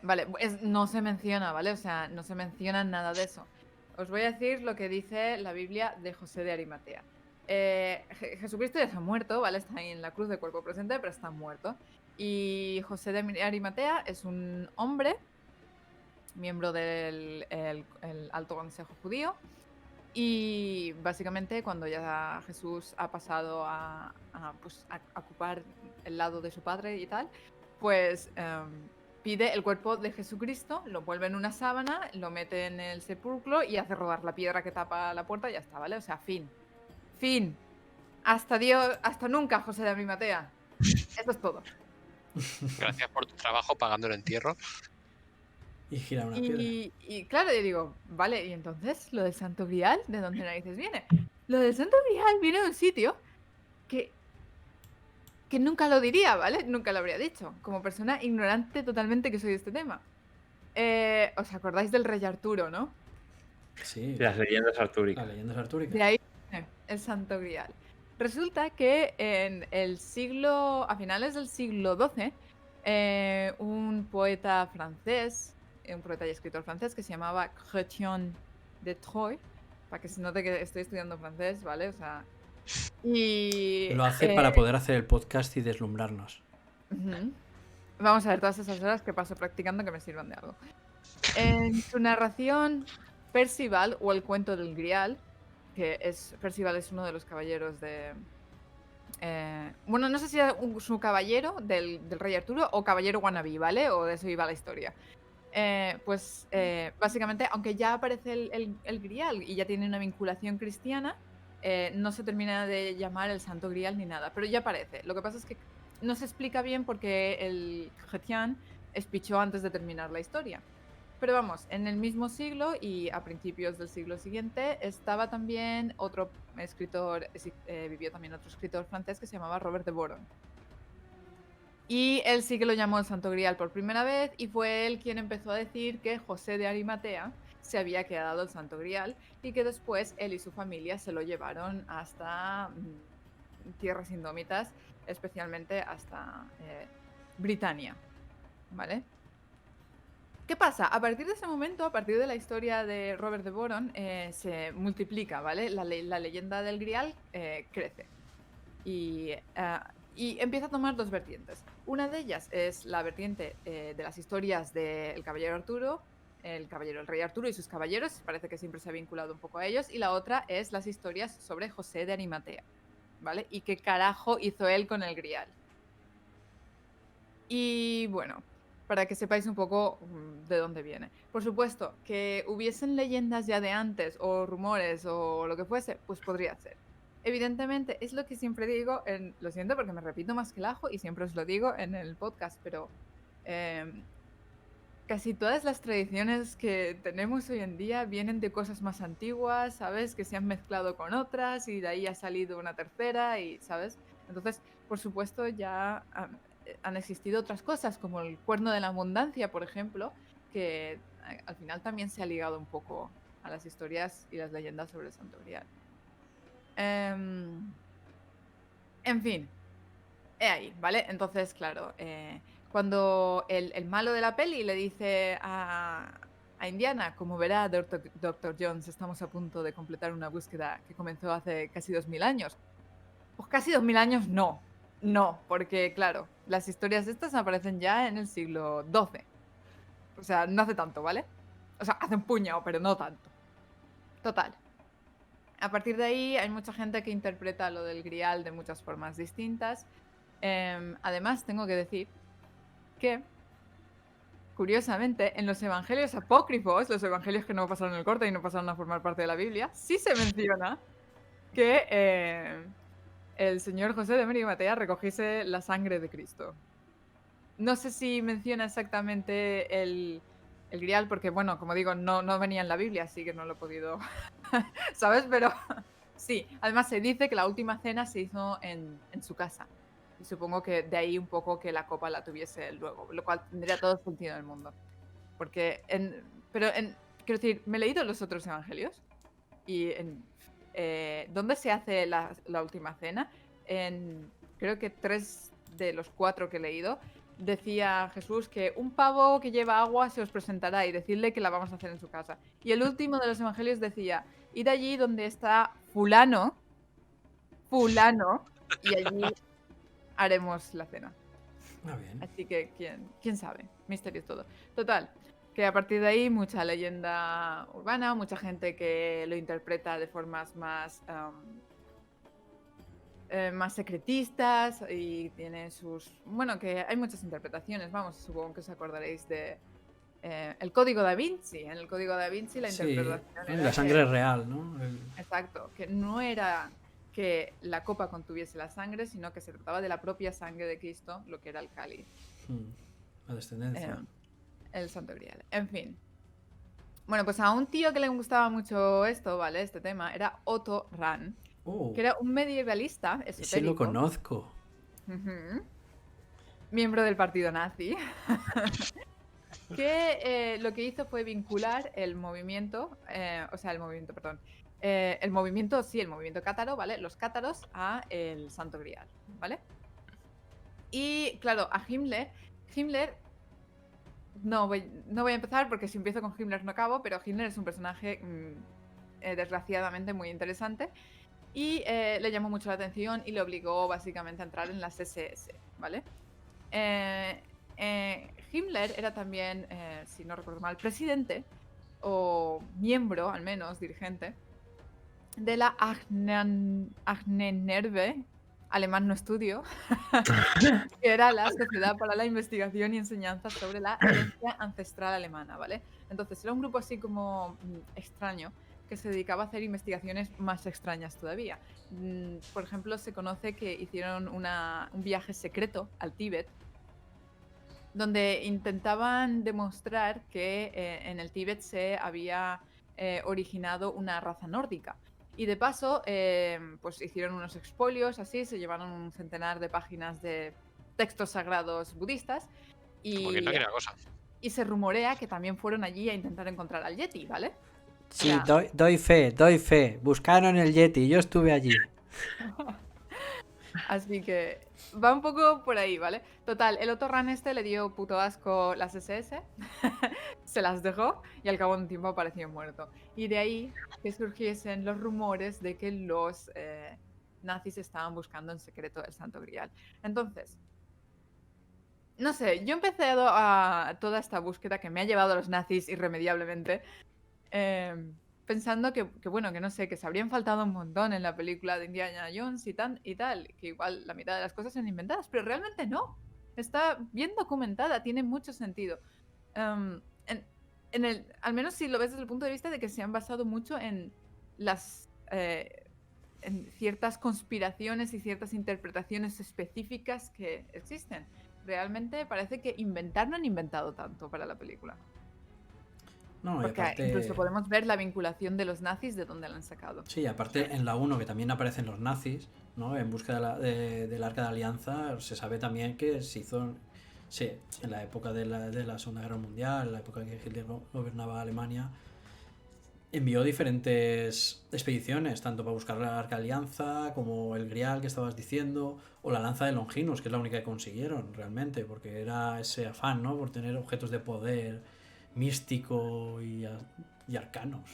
Vale, no se menciona, ¿vale? O sea, no se menciona nada de eso. Os voy a decir lo que dice la Biblia de José de Arimatea. Jesucristo ya se ha muerto, ¿vale? Está ahí en la cruz de cuerpo presente, pero está muerto. Y José de Arimatea es un hombre, miembro del el Alto Consejo Judío. Y básicamente cuando ya Jesús ha pasado a ocupar el lado de su padre y tal, pues... pide el cuerpo de Jesucristo, lo envuelve en una sábana, lo mete en el sepulcro y hace rodar la piedra que tapa la puerta y ya está, ¿vale? O sea, fin. Fin. Hasta nunca, José de Arimatea. Eso es todo. Gracias por tu trabajo pagando el entierro. Y gira una piedra. Y claro, yo digo, vale, ¿y entonces lo del Santo Grial? ¿De dónde narices viene? Lo del Santo Grial viene de un sitio que nunca lo diría, ¿vale? Nunca lo habría dicho. Como persona ignorante totalmente que soy de este tema. ¿Os acordáis del rey Arturo, no? Sí, Las leyendas artúricas. las leyendas artúricas. De ahí viene el Santo Grial. Resulta que a finales del siglo XII, un poeta francés, un poeta y escritor francés que se llamaba Chrétien de Troyes, para que se note que estoy estudiando francés, ¿vale? O sea... Y, Lo hace para poder hacer el podcast y deslumbrarnos. Vamos a ver todas esas horas que paso practicando que me sirvan de algo. En su narración, Percival o el cuento del Grial, Percival es uno de los caballeros de... bueno, no sé si era su caballero del rey Arturo o caballero wannabe, ¿vale? O de eso iba la historia. Básicamente, aunque ya aparece el Grial y ya tiene una vinculación cristiana, no se termina de llamar el Santo Grial ni nada, pero ya aparece. Lo que pasa es que no se explica bien porque el Chrétien espichó antes de terminar la historia. Pero vamos, en el mismo siglo y a principios del siglo siguiente estaba también otro escritor, vivió también otro escritor francés que se llamaba Robert de Boron. Y él sí que lo llamó el Santo Grial por primera vez y fue él quien empezó a decir que José de Arimatea se había quedado el Santo Grial y que después él y su familia se lo llevaron hasta tierras indómitas, especialmente hasta Britania, ¿vale? ¿Qué pasa? A partir de ese momento, a partir de la historia de Robert de Boron, se multiplica, ¿vale? La leyenda del Grial crece y empieza a tomar dos vertientes. Una de ellas es la vertiente de las historias del caballero Arturo, el rey Arturo y sus caballeros, parece que siempre se ha vinculado un poco a ellos, y la otra es las historias sobre José de Arimatea, ¿vale? Y qué carajo hizo él con el Grial. Y bueno, para que sepáis un poco de dónde viene. Por supuesto, que hubiesen leyendas ya de antes, o rumores, o lo que fuese, pues podría ser. Evidentemente, es lo que siempre digo, lo siento porque me repito más que el ajo y siempre os lo digo en el podcast, pero casi todas las tradiciones que tenemos hoy en día vienen de cosas más antiguas, ¿sabes? Que se han mezclado con otras y de ahí ha salido una tercera y, ¿sabes? Entonces, por supuesto, ya han existido otras cosas, como el cuerno de la abundancia, por ejemplo, que al final también se ha ligado un poco a las historias y las leyendas sobre el Santo Grial. En fin, he ahí, ¿vale? Entonces, claro, cuando el malo de la peli le dice a Indiana, como verá, Dr. Jones, estamos a punto de completar una búsqueda que comenzó hace casi 2000 años. Pues casi 2000 años no, porque claro, las historias estas aparecen ya en el siglo XII. O sea, no hace tanto, ¿vale? O sea, hace un puñado, pero no tanto. Total. A partir de ahí hay mucha gente que interpreta lo del Grial de muchas formas distintas. Además, tengo que decir que, curiosamente, en los evangelios apócrifos, los evangelios que no pasaron el corte y no pasaron a formar parte de la Biblia, sí se menciona que el señor José de María y Matea recogiese la sangre de Cristo. No sé si menciona exactamente el Grial, porque, bueno, como digo, no venía en la Biblia, así que no lo he podido... ¿Sabes? Pero sí, además se dice que la última cena se hizo en su casa. Y supongo que de ahí un poco que la copa la tuviese luego, lo cual tendría todo el sentido del mundo. Porque, quiero decir, me he leído los otros evangelios y ¿dónde se hace la última cena? Creo que 3 de los 4 que he leído decía Jesús que un pavo que lleva agua se os presentará y decidle que la vamos a hacer en su casa. Y el último de los evangelios decía, id allí donde está fulano, y allí haremos la cena. Bien. Así que, ¿quién sabe? Misterio todo. Total, que a partir de ahí mucha leyenda urbana, mucha gente que lo interpreta de formas más secretistas y tiene sus... Bueno, que hay muchas interpretaciones, vamos, supongo que os acordaréis de el Código Da Vinci. En el Código Da Vinci la interpretación era la sangre real, ¿no? Exacto, que no era que la copa contuviese la sangre, sino que se trataba de la propia sangre de Cristo, lo que era el cáliz. La descendencia. El Santo Grial. En fin. Bueno, pues a un tío que le gustaba mucho esto, ¿vale? Este tema, era Otto Rahn, que era un medievalista esotérico. Ese lo conozco. Miembro del partido nazi. Que lo que hizo fue vincular el movimiento, el movimiento cátaro, ¿vale? Los cátaros a el Santo Grial, ¿vale? Y claro, a Himmler no voy a empezar porque si empiezo con Himmler no acabo, pero Himmler es un personaje desgraciadamente muy interesante y le llamó mucho la atención y le obligó básicamente a entrar en las SS, ¿vale? Himmler era también, si no recuerdo mal, presidente o miembro, al menos dirigente, de la Ahnenerbe, alemán no estudio, que era la Sociedad para la Investigación y Enseñanza sobre la Herencia Ancestral Alemana, ¿vale? Entonces era un grupo así como extraño que se dedicaba a hacer investigaciones más extrañas todavía. Por ejemplo, se conoce que hicieron un viaje secreto al Tíbet, donde intentaban demostrar que en el Tíbet se había originado una raza nórdica. Y de paso, pues hicieron unos expolios, así, se llevaron un centenar de páginas de textos sagrados budistas. Como que no quiere cosa. Y se rumorea que también fueron allí a intentar encontrar al Yeti, ¿vale? Sí, doy fe. Buscaron el Yeti, yo estuve allí. Así que va un poco por ahí, ¿vale? Total, el Otto Rahn le dio puto asco las SS, se las dejó y al cabo de un tiempo apareció muerto. Y de ahí que surgiesen los rumores de que los nazis estaban buscando en secreto el Santo Grial. Entonces, no sé, yo empecé a toda esta búsqueda que me ha llevado a los nazis irremediablemente, pensando que no sé, que se habrían faltado un montón en la película de Indiana Jones y tal, que igual la mitad de las cosas son inventadas, pero realmente no. está bien documentada, tiene mucho sentido. Al menos si lo ves desde el punto de vista de que se han basado mucho en en ciertas conspiraciones y ciertas interpretaciones específicas que existen. Realmente parece que no han inventado tanto para la película. No, y Porque aparte, incluso podemos ver la vinculación de los nazis de dónde la han sacado. sí, aparte en la 1 que también aparecen los nazis, ¿no? En busca del Arca de Alianza, se sabe también que se hizo, sí, en la época de la Segunda Guerra Mundial, en la época en que Hitler gobernaba Alemania, envió diferentes expediciones, tanto para buscar la Arca de Alianza, como el Grial que estabas diciendo, o la lanza de Longinus, que es la única que consiguieron realmente, porque era ese afán, ¿no? Por tener objetos de poder místico y arcanos.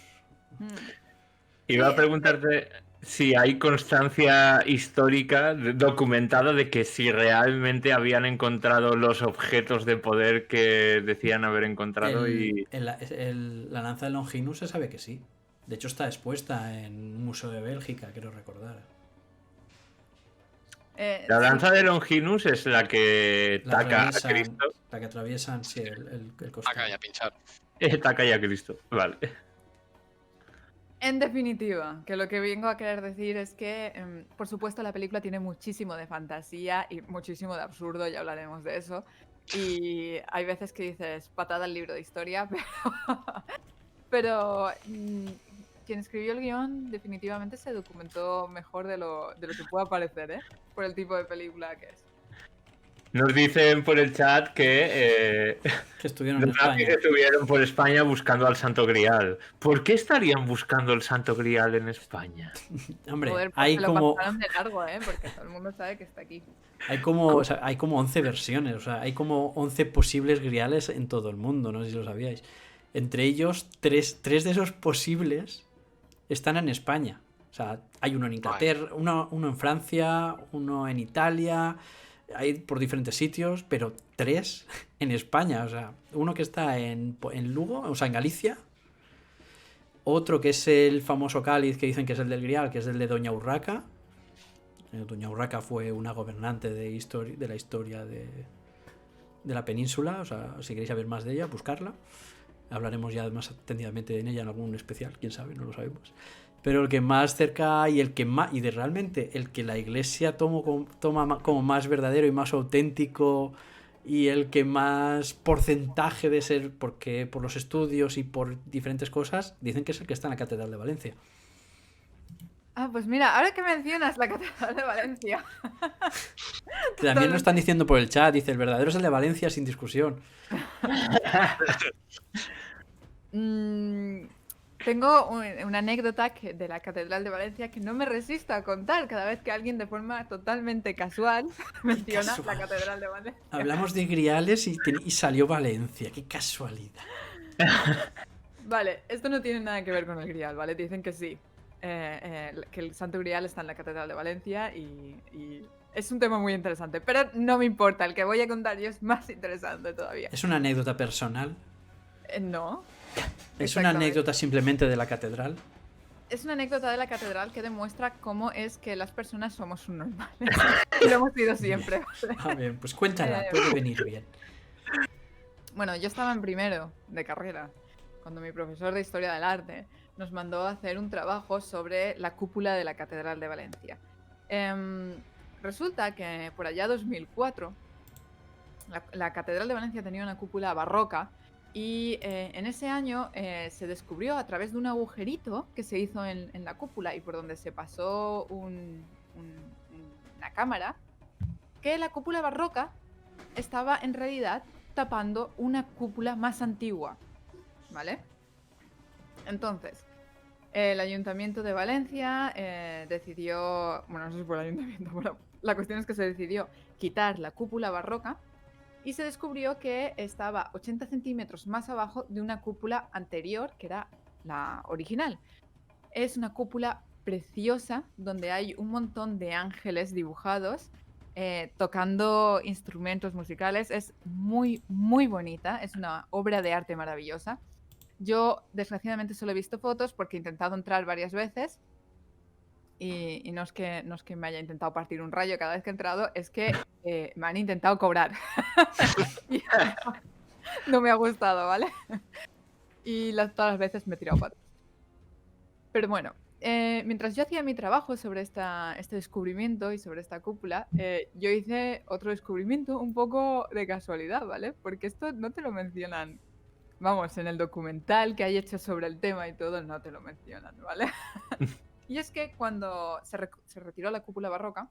Iba a preguntarte si hay constancia histórica documentada de que si realmente habían encontrado los objetos de poder que decían haber encontrado La lanza de Longinus se sabe que sí. De hecho está expuesta en un museo de Bélgica, quiero recordar. La lanza de Longinus es la que taca a Cristo. La que atraviesan, sí, el costado. Acá y a pinchar. Taca ya a Cristo, vale. En definitiva, que lo que vengo a querer decir es que, por supuesto, la película tiene muchísimo de fantasía y muchísimo de absurdo, ya hablaremos de eso. Y hay veces que dices, patada al libro de historia, pero quien escribió el guión definitivamente se documentó mejor de lo que pueda parecer, ¿eh? Por el tipo de película que es. Nos dicen por el chat que estuvieron en los España. nazis estuvieron por España buscando al Santo Grial. ¿Por qué estarían buscando el Santo Grial en España? Hombre, Joder, hay se como... lo pasaron de largo, porque todo el mundo sabe que está aquí. Hay como 11 versiones, o sea, hay como 11 posibles griales en todo el mundo, no sé si lo sabíais. Entre ellos, tres de esos posibles están en España. O sea, hay uno en Inglaterra, uno en Francia, uno en Italia, hay por diferentes sitios, pero 3 en España. O sea, uno que está en Lugo, o sea, en Galicia. Otro que es el famoso cáliz que dicen que es el del Grial, que es el de Doña Urraca. Doña Urraca fue una gobernante de la historia de la península. O sea, si queréis saber más de ella, buscarla. Hablaremos ya más atentidamente en ella en algún especial, quién sabe, no lo sabemos. Pero el que más cerca y el que más, y de realmente el que la iglesia toma como más verdadero y más auténtico, y el que más porcentaje de ser, porque por los estudios y por diferentes cosas, dicen que es el que está en la Catedral de Valencia. Ah, pues mira, ahora que mencionas la Catedral de Valencia. También lo están diciendo por el chat, dice, el verdadero es el de Valencia sin discusión. Tengo una anécdota de la Catedral de Valencia que no me resisto a contar cada vez que alguien de forma totalmente casual menciona la Catedral de Valencia. Hablamos de griales y salió Valencia, qué casualidad. Vale, esto no tiene nada que ver con el grial, ¿vale? Dicen que sí, que el Santo Grial está en la Catedral de Valencia y es un tema muy interesante, pero no me importa, el que voy a contar yo es más interesante todavía. ¿Es una anécdota personal? No. ¿Es una anécdota simplemente de la catedral? Es una anécdota de la catedral que demuestra cómo es que las personas somos normales. Y lo hemos sido siempre. Ah, bien, pues cuéntala, puede venir bien. Bueno, yo estaba en primero de carrera, cuando mi profesor de Historia del Arte nos mandó a hacer un trabajo sobre la cúpula de la Catedral de Valencia. Resulta que por allá 2004, la Catedral de Valencia tenía una cúpula barroca. Y en ese año se descubrió a través de un agujerito que se hizo en la cúpula y por donde se pasó una cámara, que la cúpula barroca estaba en realidad tapando una cúpula más antigua, ¿vale? Entonces, el Ayuntamiento de Valencia decidió, bueno, no sé si fue el Ayuntamiento, pero la cuestión es que se decidió quitar la cúpula barroca. Y se descubrió que estaba 80 centímetros más abajo de una cúpula anterior, que era la original. Es una cúpula preciosa, donde hay un montón de ángeles dibujados, tocando instrumentos musicales. Es muy, muy bonita, es una obra de arte maravillosa. Yo, desgraciadamente, solo he visto fotos porque he intentado entrar varias veces. y no es que me haya intentado partir un rayo cada vez que he entrado, es que me han intentado cobrar. Y no me ha gustado, ¿vale? Y todas las veces me he tirado para atrás. Pero bueno, mientras yo hacía mi trabajo sobre este descubrimiento y sobre esta cúpula, yo hice otro descubrimiento un poco de casualidad, ¿vale? Porque esto no te lo mencionan, vamos, en el documental que hay hecho sobre el tema y todo, no te lo mencionan, ¿vale? Y es que cuando se retiró la cúpula barroca,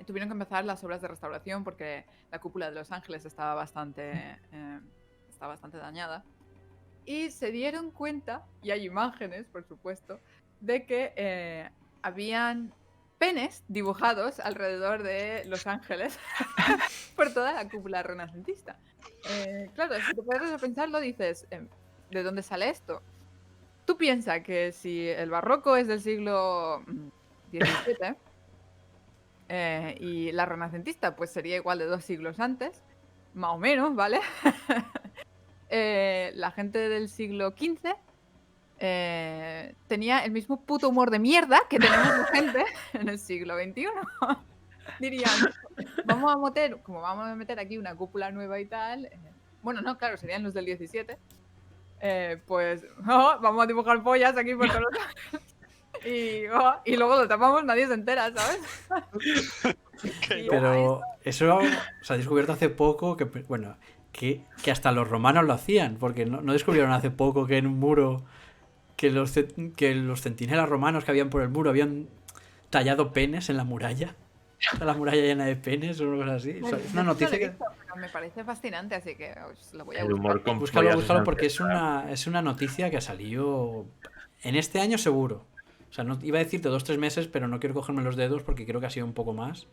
tuvieron que empezar las obras de restauración porque la cúpula de Los Ángeles estaba bastante dañada. Y se dieron cuenta, y hay imágenes, por supuesto, de que habían penes dibujados alrededor de Los Ángeles por toda la cúpula renacentista. Claro, si te puedes a pensarlo, dices, ¿de dónde sale esto? Tú piensas que si el barroco es del siglo XVII y la renacentista pues sería igual de 2 siglos antes, más o menos, ¿vale? La gente del siglo XV tenía el mismo puto humor de mierda que tenemos la gente en el siglo XXI. Dirían, vamos a meter aquí una cúpula nueva y tal. Bueno, no, claro, serían los del 17. Pues vamos a dibujar pollas aquí por todos los... y luego lo tapamos, nadie se entera, ¿sabes? Pero eso se ha descubierto hace poco que, bueno, que hasta los romanos lo hacían, porque no descubrieron hace poco que en un muro que los centinelas romanos que habían por el muro habían tallado penes en la muralla. La muralla llena de penes o algo así. Bueno, Es una noticia que... Pero me parece fascinante, así que os lo voy a El buscar. humor con Búscalo pollas porque es ancestral. una noticia que ha salido en este año seguro. O sea, no iba a decirte 2-3 meses, pero no quiero cogerme los dedos porque creo que ha sido un poco más.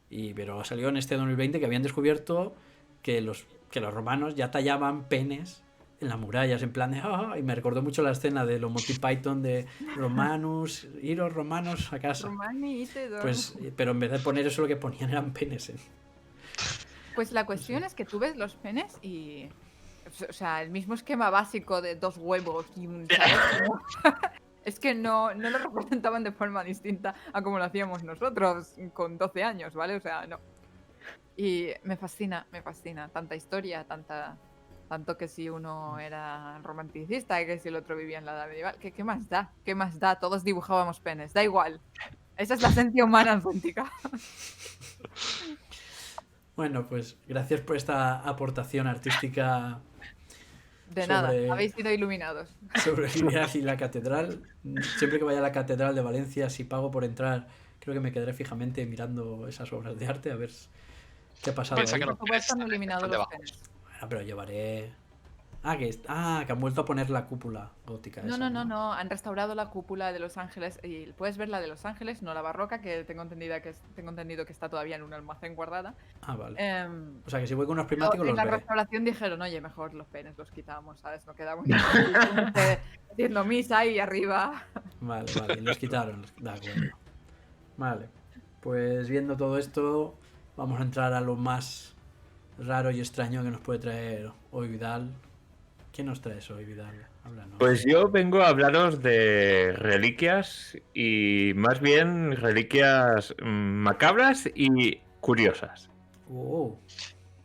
Pero ha salido en este 2020 que habían descubierto que los romanos ya tallaban penes en las murallas, en plan de... y me recordó mucho la escena de los Monty Python de Romanus, iros romanos a casa. Romani, ite, Pues, pero en vez de poner eso, lo que ponían eran penes. Pues la cuestión es que tú ves los penes y... O sea, el mismo esquema básico de 2 huevos y un... Es que no lo representaban de forma distinta a como lo hacíamos nosotros con 12 años, ¿vale? O sea, no. Y me fascina. Tanta historia, tanto que si uno era romanticista y que si el otro vivía en la edad medieval. ¿Qué más da? ¿Qué más da? Todos dibujábamos penes, da igual. Esa es la esencia humana auténtica. Bueno, pues gracias por esta aportación artística. De nada, habéis sido iluminados. Sobre Lineal y la catedral. Siempre que vaya a la catedral de Valencia, si pago por entrar, creo que me quedaré fijamente mirando esas obras de arte a ver qué ha pasado. Piensa ahí. que Por supuesto, están eliminados los penes. Bueno, pero llevaré... que han vuelto a poner la cúpula gótica. No, han restaurado la cúpula de Los Ángeles y puedes ver la de Los Ángeles, no la barroca, que tengo entendido que está todavía en un almacén guardada. Vale. O sea que si voy con unos prismáticos en los la veré. restauración dijeron, oye, mejor los penes los quitamos, ¿sabes? No quedamos haciendo misa ahí arriba. Vale, los quitaron. De acuerdo. Vale. Pues viendo todo esto, vamos a entrar a lo más raro y extraño que nos puede traer hoy Vidal. ¿Qué nos traes hoy, Vidal? Háblanos. Pues yo vengo a hablaros de reliquias y más bien reliquias macabras y curiosas.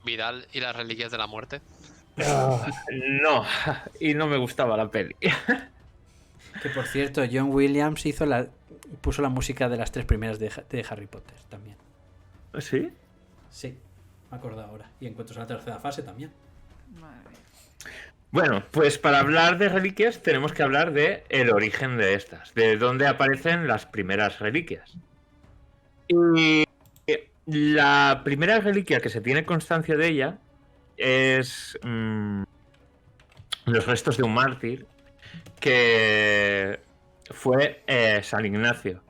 Vidal y las reliquias de la muerte. No, y no me gustaba la peli. Que por cierto, John Williams puso la música de las 3 primeras de Harry Potter también. ¿Sí? Sí, me acuerdo ahora. Y Encuentros en la tercera fase también. Madre mía. Bueno, pues para hablar de reliquias tenemos que hablar de el origen de estas, de dónde aparecen las primeras reliquias. Y la primera reliquia que se tiene constancia de ella es los restos de un mártir que fue San Ignacio.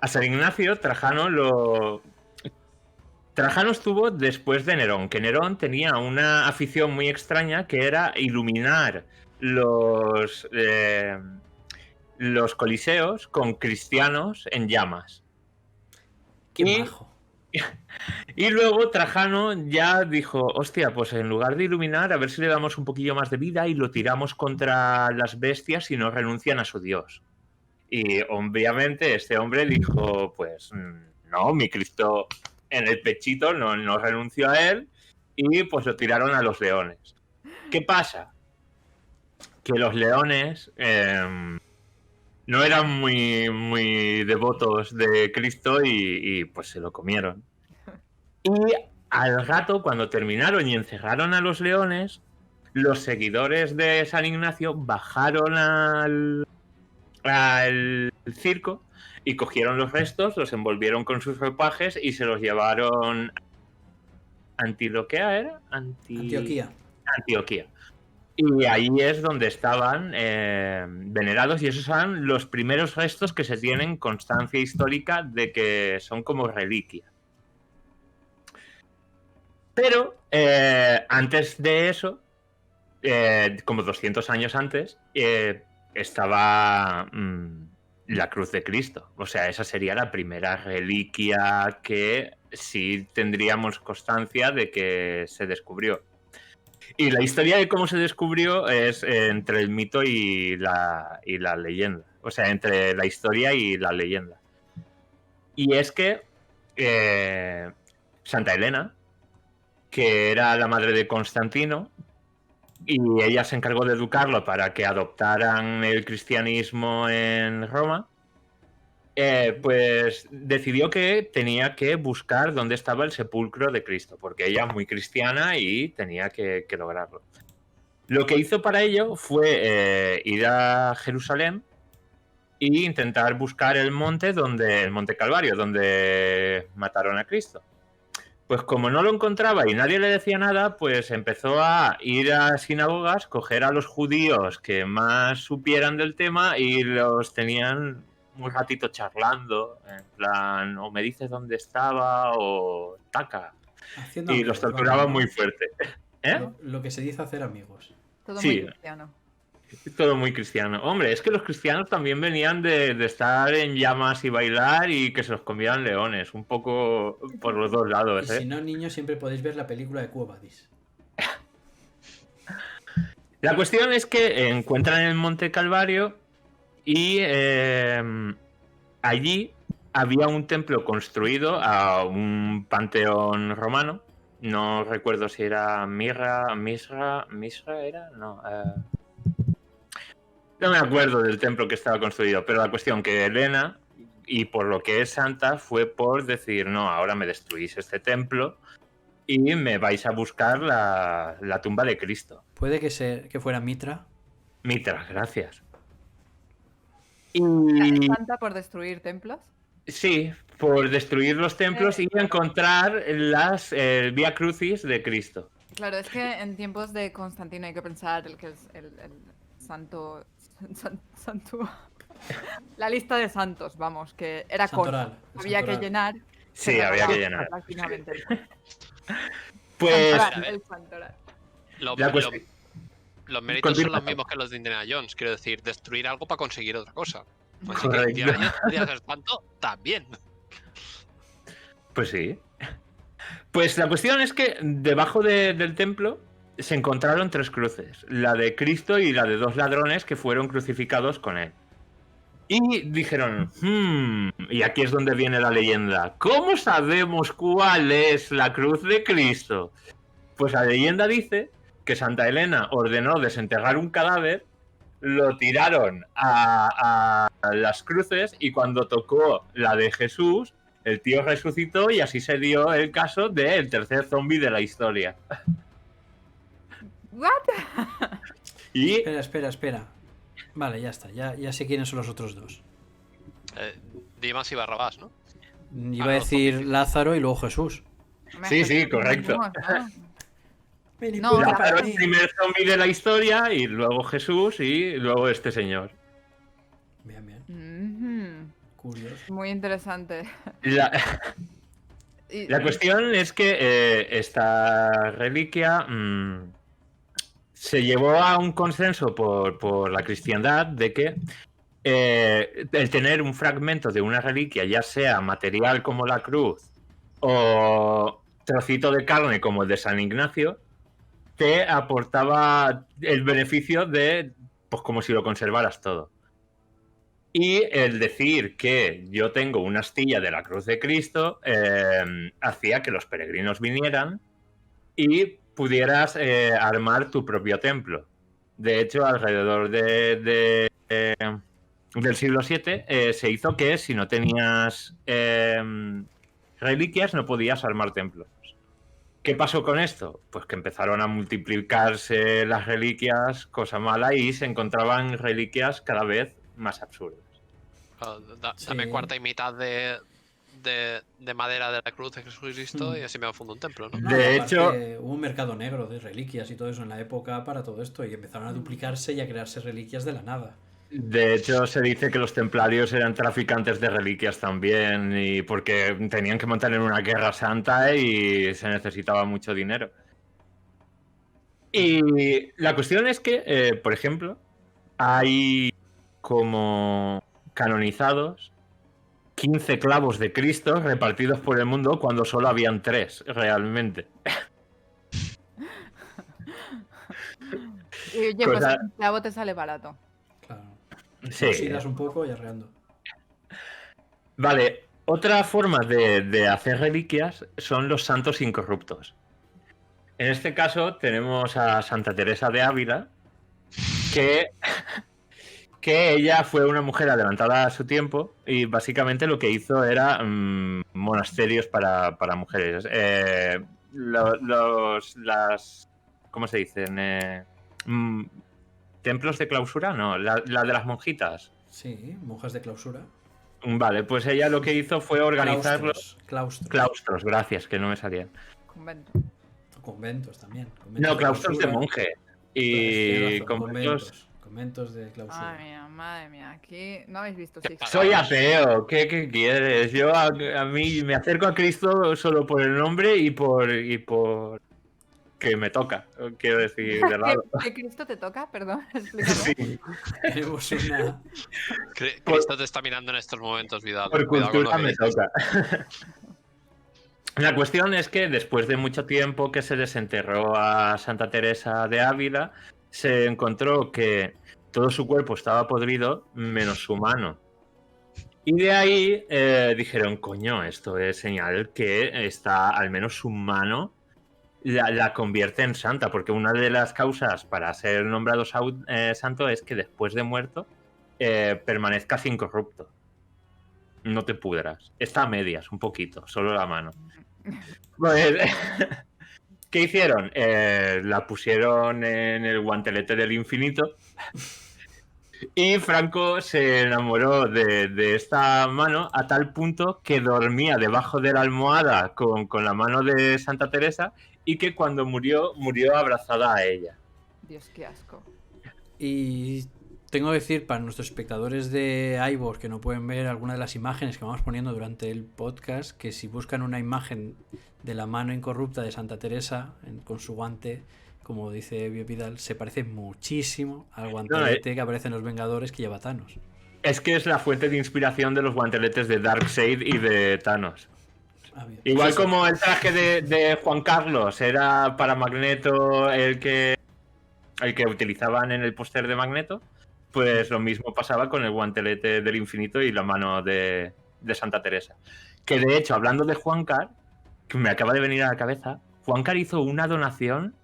A San Ignacio Trajano estuvo después de Nerón, que Nerón tenía una afición muy extraña que era iluminar los coliseos con cristianos en llamas. ¡Qué majo! Y luego Trajano ya dijo, hostia, pues en lugar de iluminar, a ver si le damos un poquillo más de vida y lo tiramos contra las bestias y no renuncian a su dios. Y obviamente este hombre dijo, pues no, mi Cristo en el pechito no renunció a él y pues lo tiraron a los leones. ¿Qué pasa? Que los leones no eran muy devotos de Cristo y pues se lo comieron. Y al rato, cuando terminaron y encerraron a los leones, los seguidores de San Ignacio bajaron al circo y cogieron los restos, los envolvieron con sus ropajes y se los llevaron a Antioquía. Y ahí es donde estaban venerados, y esos son los primeros restos que se tienen constancia histórica de que son como reliquia. Pero antes de eso, como 200 años antes, estaba la cruz de Cristo. O sea, esa sería la primera reliquia que sí tendríamos constancia de que se descubrió. Y la historia de cómo se descubrió es entre el mito y la leyenda. O sea, entre la historia y la leyenda. Y es que Santa Elena, que era la madre de Constantino, y ella se encargó de educarlo para que adoptaran el cristianismo en Roma, pues decidió que tenía que buscar dónde estaba el sepulcro de Cristo, porque ella es muy cristiana y tenía que lograrlo. Lo que hizo para ello fue ir a Jerusalén e intentar buscar el monte Calvario, donde mataron a Cristo. Pues como no lo encontraba y nadie le decía nada, pues empezó a ir a sinagogas, coger a los judíos que más supieran del tema y los tenían un ratito charlando, en plan, o me dices dónde estaba, o taca. Haciendo y amigos, los torturaba vamos, ¿no? muy fuerte. Lo que se dice hacer amigos. Todo Sí. muy cristiano. Todo muy cristiano. Hombre, es que los cristianos también venían de estar en llamas y bailar y que se los comieran leones, un poco por los dos lados. Y si no, niños, siempre podéis ver la película de Quo Vadis. La cuestión es que encuentran el Monte Calvario y allí había un templo construido a un panteón romano. No recuerdo si era Misra era, no. No me acuerdo del templo que estaba construido, pero la cuestión que Elena, y por lo que es santa, fue por decir, no, ahora me destruís este templo y me vais a buscar la tumba de Cristo. Puede que fuera Mitra. Mitra, gracias. ¿Es Y santa por destruir templos? sí, por destruir los templos y encontrar las Vía Crucis de Cristo. Claro, es que en tiempos de Constantino hay que pensar el que es el santo... santo... La lista de santos, vamos, que era Santoral, corta. el Había que santoral. llenar. Sí, se había que recordaba llenar. prácticamente. Pues Santoral, el santoral. la cuestión... Los méritos son Continúa. los mismos que los de Indiana Jones, quiero decir, destruir algo para conseguir otra cosa. Así Correcto. que Indiana Jones podría ser tanto también. Pues sí. Pues la cuestión es que debajo del templo se encontraron 3 cruces, la de Cristo y la de 2 ladrones que fueron crucificados con él. Y dijeron, y aquí es donde viene la leyenda, ¿cómo sabemos cuál es la cruz de Cristo? Pues la leyenda dice que Santa Elena ordenó desenterrar un cadáver, lo tiraron a las cruces y cuando tocó la de Jesús, el tío resucitó y así se dio el caso del tercer zombie de la historia. ¿What? Y Espera. Vale, ya está. Ya sé quiénes son los otros dos. Dimas y Barrabás, ¿no? Iba a decir Lázaro y luego Jesús. Sí, correcto. No, Lázaro, el primer zombie de la historia, y luego Jesús, y luego este señor. Bien. Mhm. Curioso. Muy interesante. La cuestión es que esta reliquia se llevó a un consenso por la cristiandad de que el tener un fragmento de una reliquia, ya sea material como la cruz o trocito de carne como el de San Ignacio, te aportaba el beneficio de, pues como si lo conservaras todo. Y el decir que yo tengo una astilla de la cruz de Cristo hacía que los peregrinos vinieran y pudieras armar tu propio templo. De hecho, alrededor del siglo VII se hizo que si no tenías reliquias no podías armar templos. ¿Qué pasó con esto? Pues que empezaron a multiplicarse las reliquias, cosa mala, y se encontraban reliquias cada vez más absurdas. Dame cuarta y mitad de madera de la cruz de Jesucristo y así me fundo un templo, ¿no? No, De aparte, hecho, hubo un mercado negro de reliquias y todo eso en la época para todo esto y empezaron a duplicarse y a crearse reliquias de la nada. de hecho, se dice que los templarios eran traficantes de reliquias también, y porque tenían que mantener una guerra santa y se necesitaba mucho dinero. Y la cuestión es que, por ejemplo, hay como canonizados 15 clavos de Cristo repartidos por el mundo cuando solo habían 3 realmente. Y oye, pues el clavo te sale barato. Claro. Sí. Oxidas un poco y arreando. Vale, otra forma de hacer reliquias son los santos incorruptos. En este caso tenemos a Santa Teresa de Ávila, que ella fue una mujer adelantada a su tiempo y básicamente lo que hizo era monasterios para mujeres. ¿Cómo se dicen? ¿Templos de clausura? No, la de las monjitas. Sí, monjas de clausura. Vale, pues ella lo que hizo fue organizar claustros, gracias, que no me salían. Convento. Conventos también. No, claustros de monje. Y conventos de clausura. Madre mía, aquí no habéis visto Six. Soy ateo, ¿qué quieres? Yo a mí me acerco a Cristo solo por el nombre y por que me toca, quiero decir, de lado. ¿Qué Cristo te toca? Perdón, explícame. Sí. Tenemos una... Cristo te está mirando en estos momentos, Vidal. Por cultura me toca. La cuestión es que después de mucho tiempo que se desenterró a Santa Teresa de Ávila, se encontró que todo su cuerpo estaba podrido menos su mano. Y de ahí dijeron, coño, esto es señal que está al menos su mano la convierte en santa, porque una de las causas para ser nombrado santo es que después de muerto permanezcas incorrupto. No te pudras. Está a medias, un poquito, solo la mano. Pues, ¿qué hicieron? La pusieron en el guantelete del infinito y Franco se enamoró de esta mano a tal punto que dormía debajo de la almohada con la mano de Santa Teresa y que cuando murió abrazada a ella. Dios, qué asco. Y tengo que decir para nuestros espectadores de iVoox que no pueden ver alguna de las imágenes que vamos poniendo durante el podcast, que si buscan una imagen de la mano incorrupta de Santa Teresa con su guante, como dice Vidal, se parece muchísimo al guantelete que aparece en Los Vengadores que lleva Thanos. Es que es la fuente de inspiración de los guanteletes de Darkseid y de Thanos. Igual como el traje de Juan Carlos era para Magneto el que utilizaban en el póster de Magneto, pues lo mismo pasaba con el guantelete del infinito y la mano de Santa Teresa. Que de hecho, hablando de Juancar, que me acaba de venir a la cabeza, Juancar hizo una donación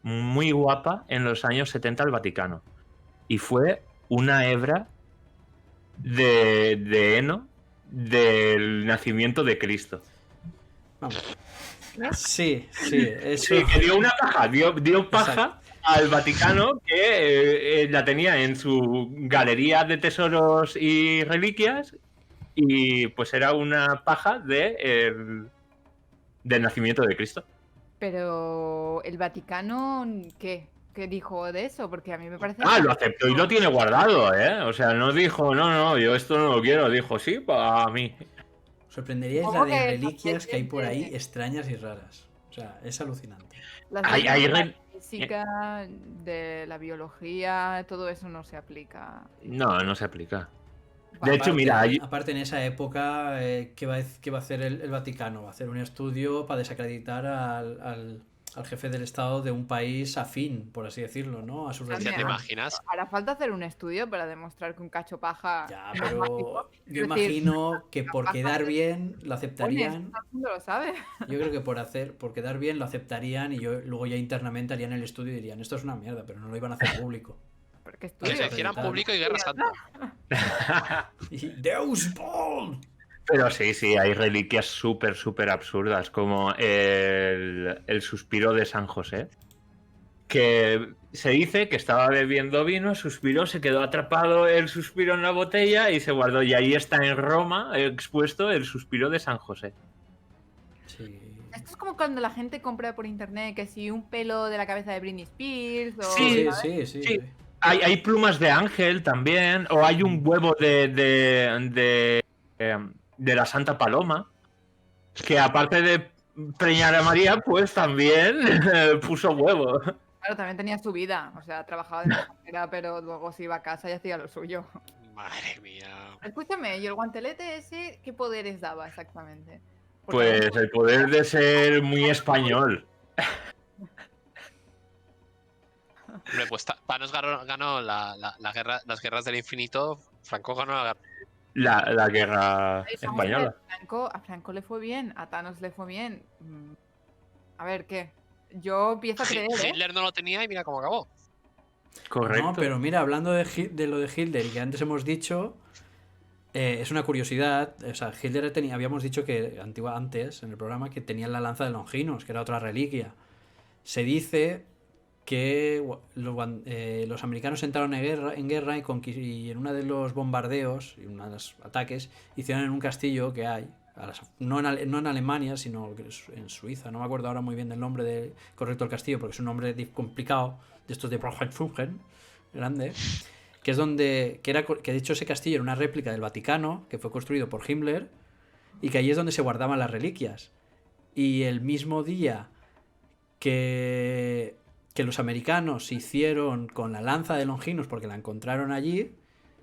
muy guapa en los años 70 al Vaticano. Y fue una hebra de heno del nacimiento de Cristo. Vamos. Sí, eso. Sí, que dio una paja, dio paja. Exacto. Al Vaticano, que la tenía en su galería de tesoros y reliquias, y pues era una paja del nacimiento de Cristo. Pero el Vaticano, ¿qué dijo de eso? Porque a mí me parece... Lo aceptó y lo tiene guardado, ¿eh? O sea, no dijo, no, yo esto no lo quiero, dijo, sí, para mí. Sorprenderíais la de reliquias que hay por ahí extrañas y raras. O sea, es alucinante. Hay física, de la biología, todo eso no se aplica. No se aplica. De hecho, mira... Aparte, en esa época, ¿qué va a hacer el Vaticano? Va a hacer un estudio para desacreditar al al jefe del Estado de un país afín, por así decirlo, ¿no? A su Anda. ¿Ya te religión. imaginas? Hará falta hacer un estudio para demostrar que un cacho paja Ya, no es mágico. pero yo Es decir, imagino que por paja quedar de bien lo cojones, aceptarían. todo el mundo lo sabe. Yo creo que por quedar bien lo aceptarían y yo luego ya internamente harían el estudio y dirían, esto es una mierda, pero no lo iban a hacer público. ¿Por qué Que estudio? se hicieran público y Guerra Santa. Y Deus Ball. Pero sí, hay reliquias súper absurdas, como el suspiro de San José. Que se dice que estaba bebiendo vino, suspiró, se quedó atrapado el suspiro en la botella y se guardó. Y ahí está en Roma expuesto el suspiro de San José. Sí. Esto es como cuando la gente compra por internet que si un pelo de la cabeza de Britney Spears o... Sí, ¿sabes? sí. Hay plumas de ángel también, o hay un huevo de la Santa Paloma, que aparte de preñar a María, pues también puso huevo. Claro, también tenía su vida. O sea, trabajaba de mensajera, pero luego se iba a casa y hacía lo suyo. Madre mía. Escúchame, ¿y el guantelete ese qué poderes daba exactamente? Porque Pues el poder de ser muy español. Hombre, pues Thanos ganó las guerras del infinito. Franco ganó la guerra. La guerra Ay, vamos a ver, española. a Franco le fue bien, a Thanos le fue bien. A ver, ¿qué? Yo empiezo a creer, ¿eh? Hitler no lo tenía y mira cómo acabó. Correcto. No, pero mira, hablando de lo de Hitler y que antes hemos dicho, es una curiosidad. O sea, Hitler habíamos dicho que antes en el programa que tenía la lanza de Longinos, que era otra reliquia. Se dice que los americanos entraron en guerra y en uno de los bombardeos y unos ataques hicieron en un castillo que hay, no en Alemania, sino en Suiza. No me acuerdo ahora muy bien del nombre correcto del castillo, porque es un nombre complicado, de estos de Braunschweig, grande, que es donde, que de hecho ese castillo era una réplica del Vaticano, que fue construido por Himmler, y que allí es donde se guardaban las reliquias. Y el mismo día que los americanos se hicieron con la lanza de Longinos porque la encontraron allí,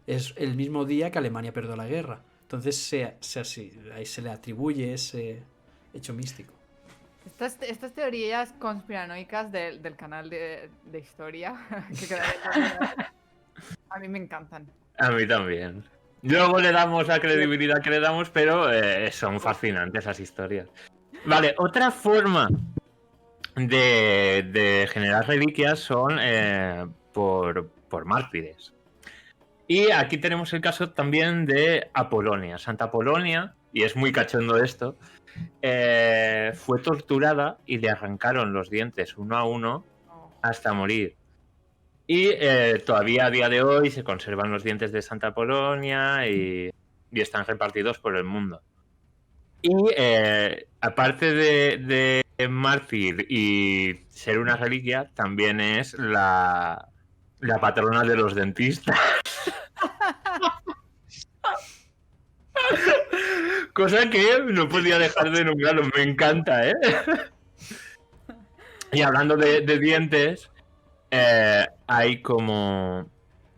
es el mismo día que Alemania perdió la guerra. Entonces ahí se le atribuye ese hecho místico. Estas teorías conspiranoicas del canal de historia, que a mí me encantan. A mí también. Luego le damos la credibilidad que le damos, pero son fascinantes esas historias. Vale, otra forma de generar reliquias son por mártires. Y aquí tenemos el caso también de Apolonia. Santa Apolonia, y es muy cachondo esto, fue torturada y le arrancaron los dientes uno a uno hasta morir. Y todavía a día de hoy se conservan los dientes de Santa Apolonia y están repartidos por el mundo. Y aparte de mártir y ser una reliquia, también es la patrona de los dentistas. Cosa que no podía dejar de nombrarlo, me encanta, ¿eh? Y hablando de dientes, hay como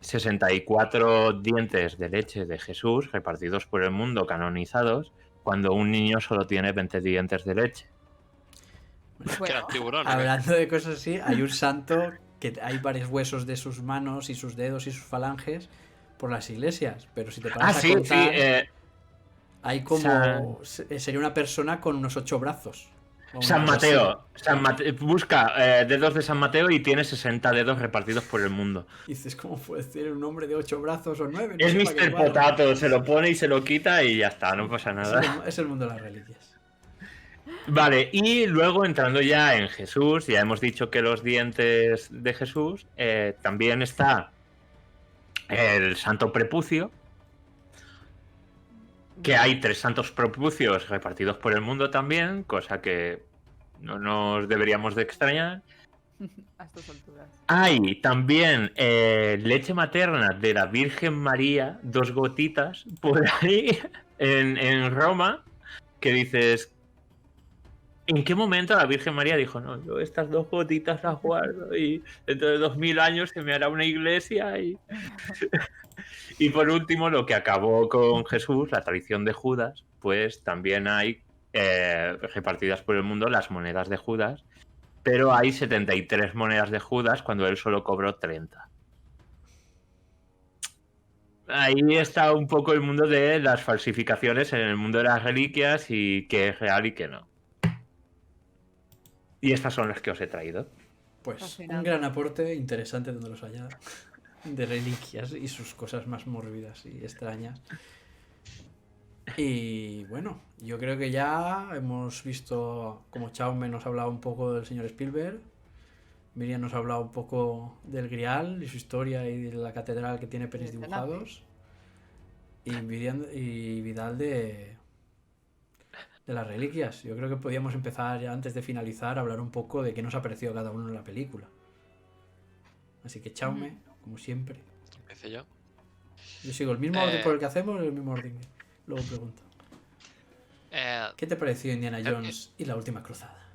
64 dientes de leche de Jesús repartidos por el mundo, canonizados, cuando un niño solo tiene 20 dientes de leche. Que era un tiburón. Hablando de cosas así, hay un santo que hay varios huesos de sus manos y sus dedos y sus falanges por las iglesias, pero si te paras a contar, hay como... sería una persona con unos 8 brazos. San Mateo. Busca dedos de San Mateo y tiene 60 dedos repartidos por el mundo. Y dices, ¿cómo puede ser un hombre de 8 brazos o 9? Es Mr. Potato, se lo pone y se lo quita y ya está, no pasa nada. Es el mundo de las reliquias. Vale, y luego entrando ya en Jesús, ya hemos dicho que los dientes de Jesús, también está el santo prepucio, que hay 3 santos prepucios repartidos por el mundo también, cosa que no nos deberíamos de extrañar. A estas alturas. Hay también leche materna de la Virgen María, 2 gotitas por ahí en Roma, que dices, ¿en qué momento la Virgen María dijo, no, yo estas 2 gotitas las guardo y dentro de 2000 años se me hará una iglesia? Y por último, lo que acabó con Jesús, la tradición de Judas, pues también hay repartidas por el mundo las monedas de Judas, pero hay 73 monedas de Judas cuando él solo cobró 30. Ahí está un poco el mundo de las falsificaciones en el mundo de las reliquias y qué es real y qué no. Y estas son las que os he traído. Pues un Fascinante. gran aporte, interesante donde los haya, de reliquias y sus cosas más mórbidas y extrañas. Y bueno, yo creo que ya hemos visto, como Chaume nos ha hablado un poco del señor Spielberg, Miriam nos ha hablado un poco del Grial y su historia y de la catedral que tiene penes Sí, dibujados, y Vidal de las reliquias. Yo creo que podíamos empezar ya antes de finalizar a hablar un poco de qué nos ha parecido cada uno en la película. Así que Chaume, como siempre. Empecé yo. Yo sigo el mismo orden por el que hacemos, el mismo orden. Luego pregunto. ¿Qué te pareció Indiana Jones y la última cruzada?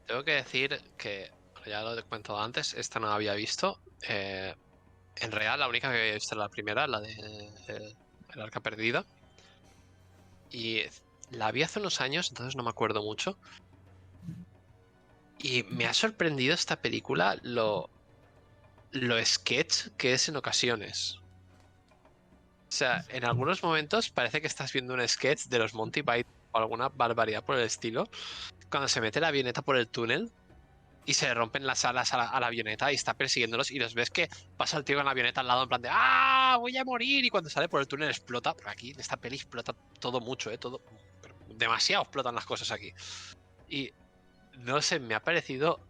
Tengo que decir que, ya lo he comentado antes, esta no la había visto. En real, la única que había visto era la primera, la de El Arca Perdida. Y la vi hace unos años, entonces no me acuerdo mucho. Y me ha sorprendido esta película lo sketch que es en ocasiones. O sea, en algunos momentos parece que estás viendo un sketch de los Monty Python o alguna barbaridad por el estilo. Cuando se mete la avioneta por el túnel y se le rompen las alas a la avioneta y está persiguiéndolos y los ves que pasa el tío con la avioneta al lado en plan de ¡ah! Voy a morir. Y cuando sale por el túnel explota. Por aquí, en esta peli explota todo mucho, todo. Pero demasiado explotan las cosas aquí. Y no sé, me ha parecido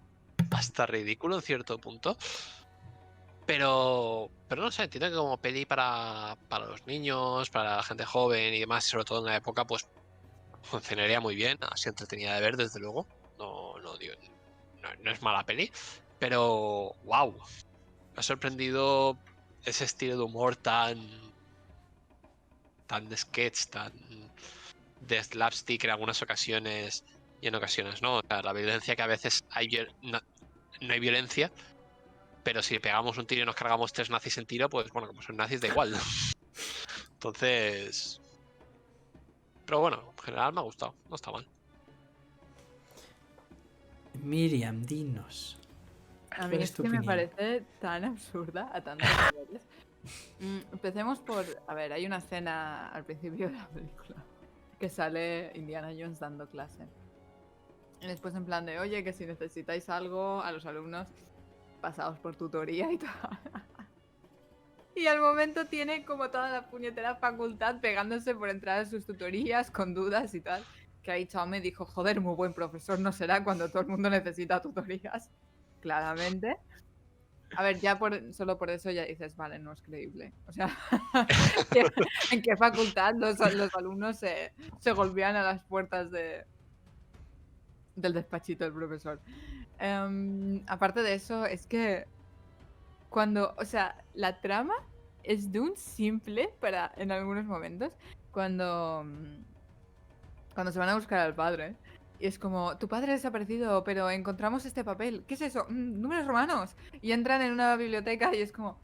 hasta ridículo en cierto punto. Pero no sé, entiendo que como peli para los niños, para la gente joven y demás, sobre todo en la época, pues funcionaría muy bien, así entretenida de ver, desde luego. No digo, no es mala peli, pero wow, me ha sorprendido ese estilo de humor tan de sketch, tan de slapstick en algunas ocasiones y en ocasiones no. O sea, la violencia que a veces no hay violencia. Pero si pegamos un tiro y nos cargamos 3 nazis en tiro, pues bueno, como son nazis da igual. Entonces... Pero bueno, en general me ha gustado, no está mal. Miriam, dinos. A mí ¿Cuál es tu que me opinión? parece tan absurda a tantos niveles. Empecemos por... A ver, hay una escena al principio de la película que sale Indiana Jones dando clase. Y después en plan de, oye, que si necesitáis algo a los alumnos, pasaos por tutoría y todo. Y al momento tiene como toda la puñetera facultad pegándose por entrar a sus tutorías con dudas y tal. Que ahí Chao me dijo, joder, muy buen profesor no será cuando todo el mundo necesita tutorías. Claramente. A ver, ya solo por eso ya dices, vale, no es creíble. O sea, ¿en qué facultad los alumnos se golpean a las puertas del despachito del profesor? Aparte de eso, es que cuando, o sea, la trama es de un simple en algunos momentos, cuando se van a buscar al padre. Y es como, tu padre ha desaparecido, pero encontramos este papel. ¿Qué es eso? Números romanos. Y entran en una biblioteca y es como,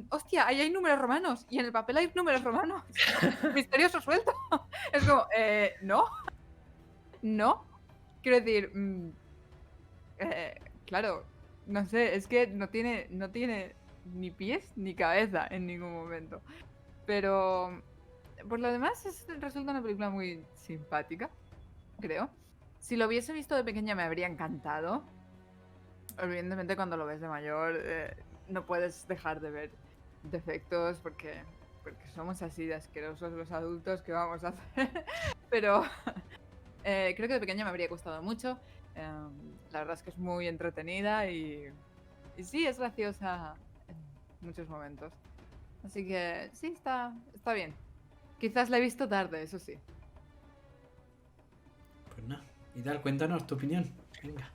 hostia, ahí hay números romanos. Y en el papel hay números romanos. Misterioso suelto. Es como, no. No. Quiero decir, claro, no sé, es que no tiene ni pies ni cabeza en ningún momento. Pero por lo demás resulta una película muy simpática, creo. Si lo hubiese visto de pequeña me habría encantado. Evidentemente cuando lo ves de mayor no puedes dejar de ver defectos porque somos así de asquerosos los adultos, ¿qué vamos a hacer? Pero creo que de pequeña me habría gustado mucho. La verdad es que es muy entretenida y sí, es graciosa en muchos momentos. Así que sí, está bien. Quizás la he visto tarde, eso sí. Pues nada. Vidal, cuéntanos tu opinión. Venga.